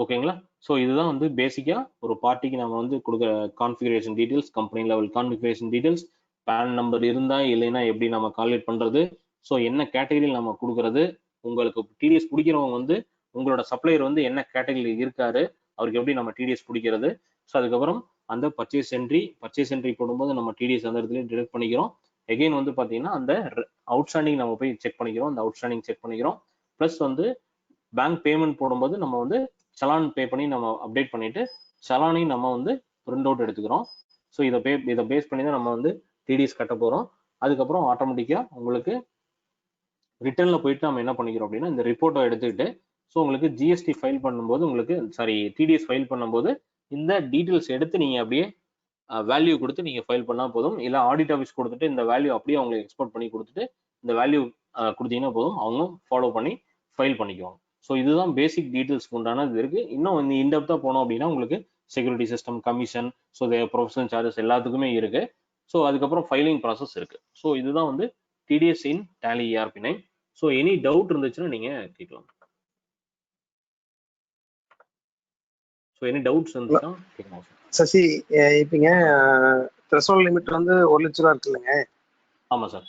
ஓகேங்களா? ஸோ இதுதான் வந்து பேசிக்கா ஒரு பார்ட்டிக்கு நம்ம வந்து கொடுக்குற configuration details, company level configuration details, PAN number இருந்தா இல்லைன்னா எப்படி நம்ம கால்குலேட் பண்றது, ஸோ என்ன கேட்டகரியில் நம்ம கொடுக்கறது, உங்களுக்கு TDS பிடிக்கிறவங்க வந்து உங்களோட சப்ளையர் வந்து என்ன கேட்டகரியில் இருக்காரு, அவருக்கு எப்படி நம்ம TDS பிடிக்கிறது. ஸோ அதுக்கப்புறம் அந்த பர்ச்சேஸ் என்ட்ரி போடும்போது நம்ம TDS அந்த இடத்துல டிடெக்ட் பண்ணிக்கிறோம். எகைன் வந்து பார்த்தீங்கன்னா அந்த அவுட்ஸ்டாண்டிங் நம்ம போய் செக் பண்ணிக்கிறோம், அந்த அவுட்ஸ்டாண்டிங் செக் பண்ணிக்கிறோம். ப்ளஸ் வந்து பேங்க் பேமெண்ட் போடும்போது நம்ம வந்து சலான் பே பண்ணி நம்ம அப்டேட் பண்ணிட்டு சலானையும் நம்ம வந்து பிரிண்ட் அவுட் எடுத்துக்கிறோம். ஸோ இதை பேஸ் பண்ணி தான் நம்ம வந்து TDS கட்ட போறோம். அதுக்கப்புறம் ஆட்டோமேட்டிக்கா உங்களுக்கு ரிட்டர்ன்ல போயிட்டு நம்ம என்ன பண்ணிக்கிறோம் அப்படின்னா இந்த ரிப்போர்ட்டை எடுத்துக்கிட்டு ஸோ உங்களுக்கு GST ஃபைல் பண்ணும்போது உங்களுக்கு TDS ஃபைல் பண்ணும்போது இந்த டீட்டெயில்ஸ் எடுத்து நீங்க அப்படியே வேல்யூ கொடுத்து நீங்க ஃபைல் பண்ணா போதும். இல்லை ஆடிட் ஆஃபீஸ் கொடுத்துட்டு இந்த வேல்யூ அப்படியே அவங்களுக்கு எக்ஸ்போர்ட் பண்ணி கொடுத்துட்டு இந்த வேல்யூ கொடுத்தீங்கன்னா போதும், அவங்க ஃபாலோ பண்ணி ஃபைல் பண்ணிக்குவாங்க. ஸோ இதுதான் பேசிக் டீட்டெயில்ஸ்க்கு உண்டான இது இருக்கு. இன்னும் இன்டெப்தா போனோம் அப்படின்னா உங்களுக்கு security system, commission, so professional charges எல்லாத்துக்குமே இருக்கு. ஸோ அதுக்கப்புறம் ஃபைலிங் ப்ராசஸ் இருக்கு. ஸோ இதுதான் வந்து TDS இன் Tally ERP9. So any doubt இருந்துச்சுன்னா நீங்க கேட்கலாம். ஸோ எனி டவுட்ஸ் இருந்துச்சுன்னா கேட்கலாம். சசி, இப்பங்க த்ரெஷோல்ட் லிமிட் வந்து 1 லட்ச ரூபா இருக்குல்லங்க? ஆமா சார்.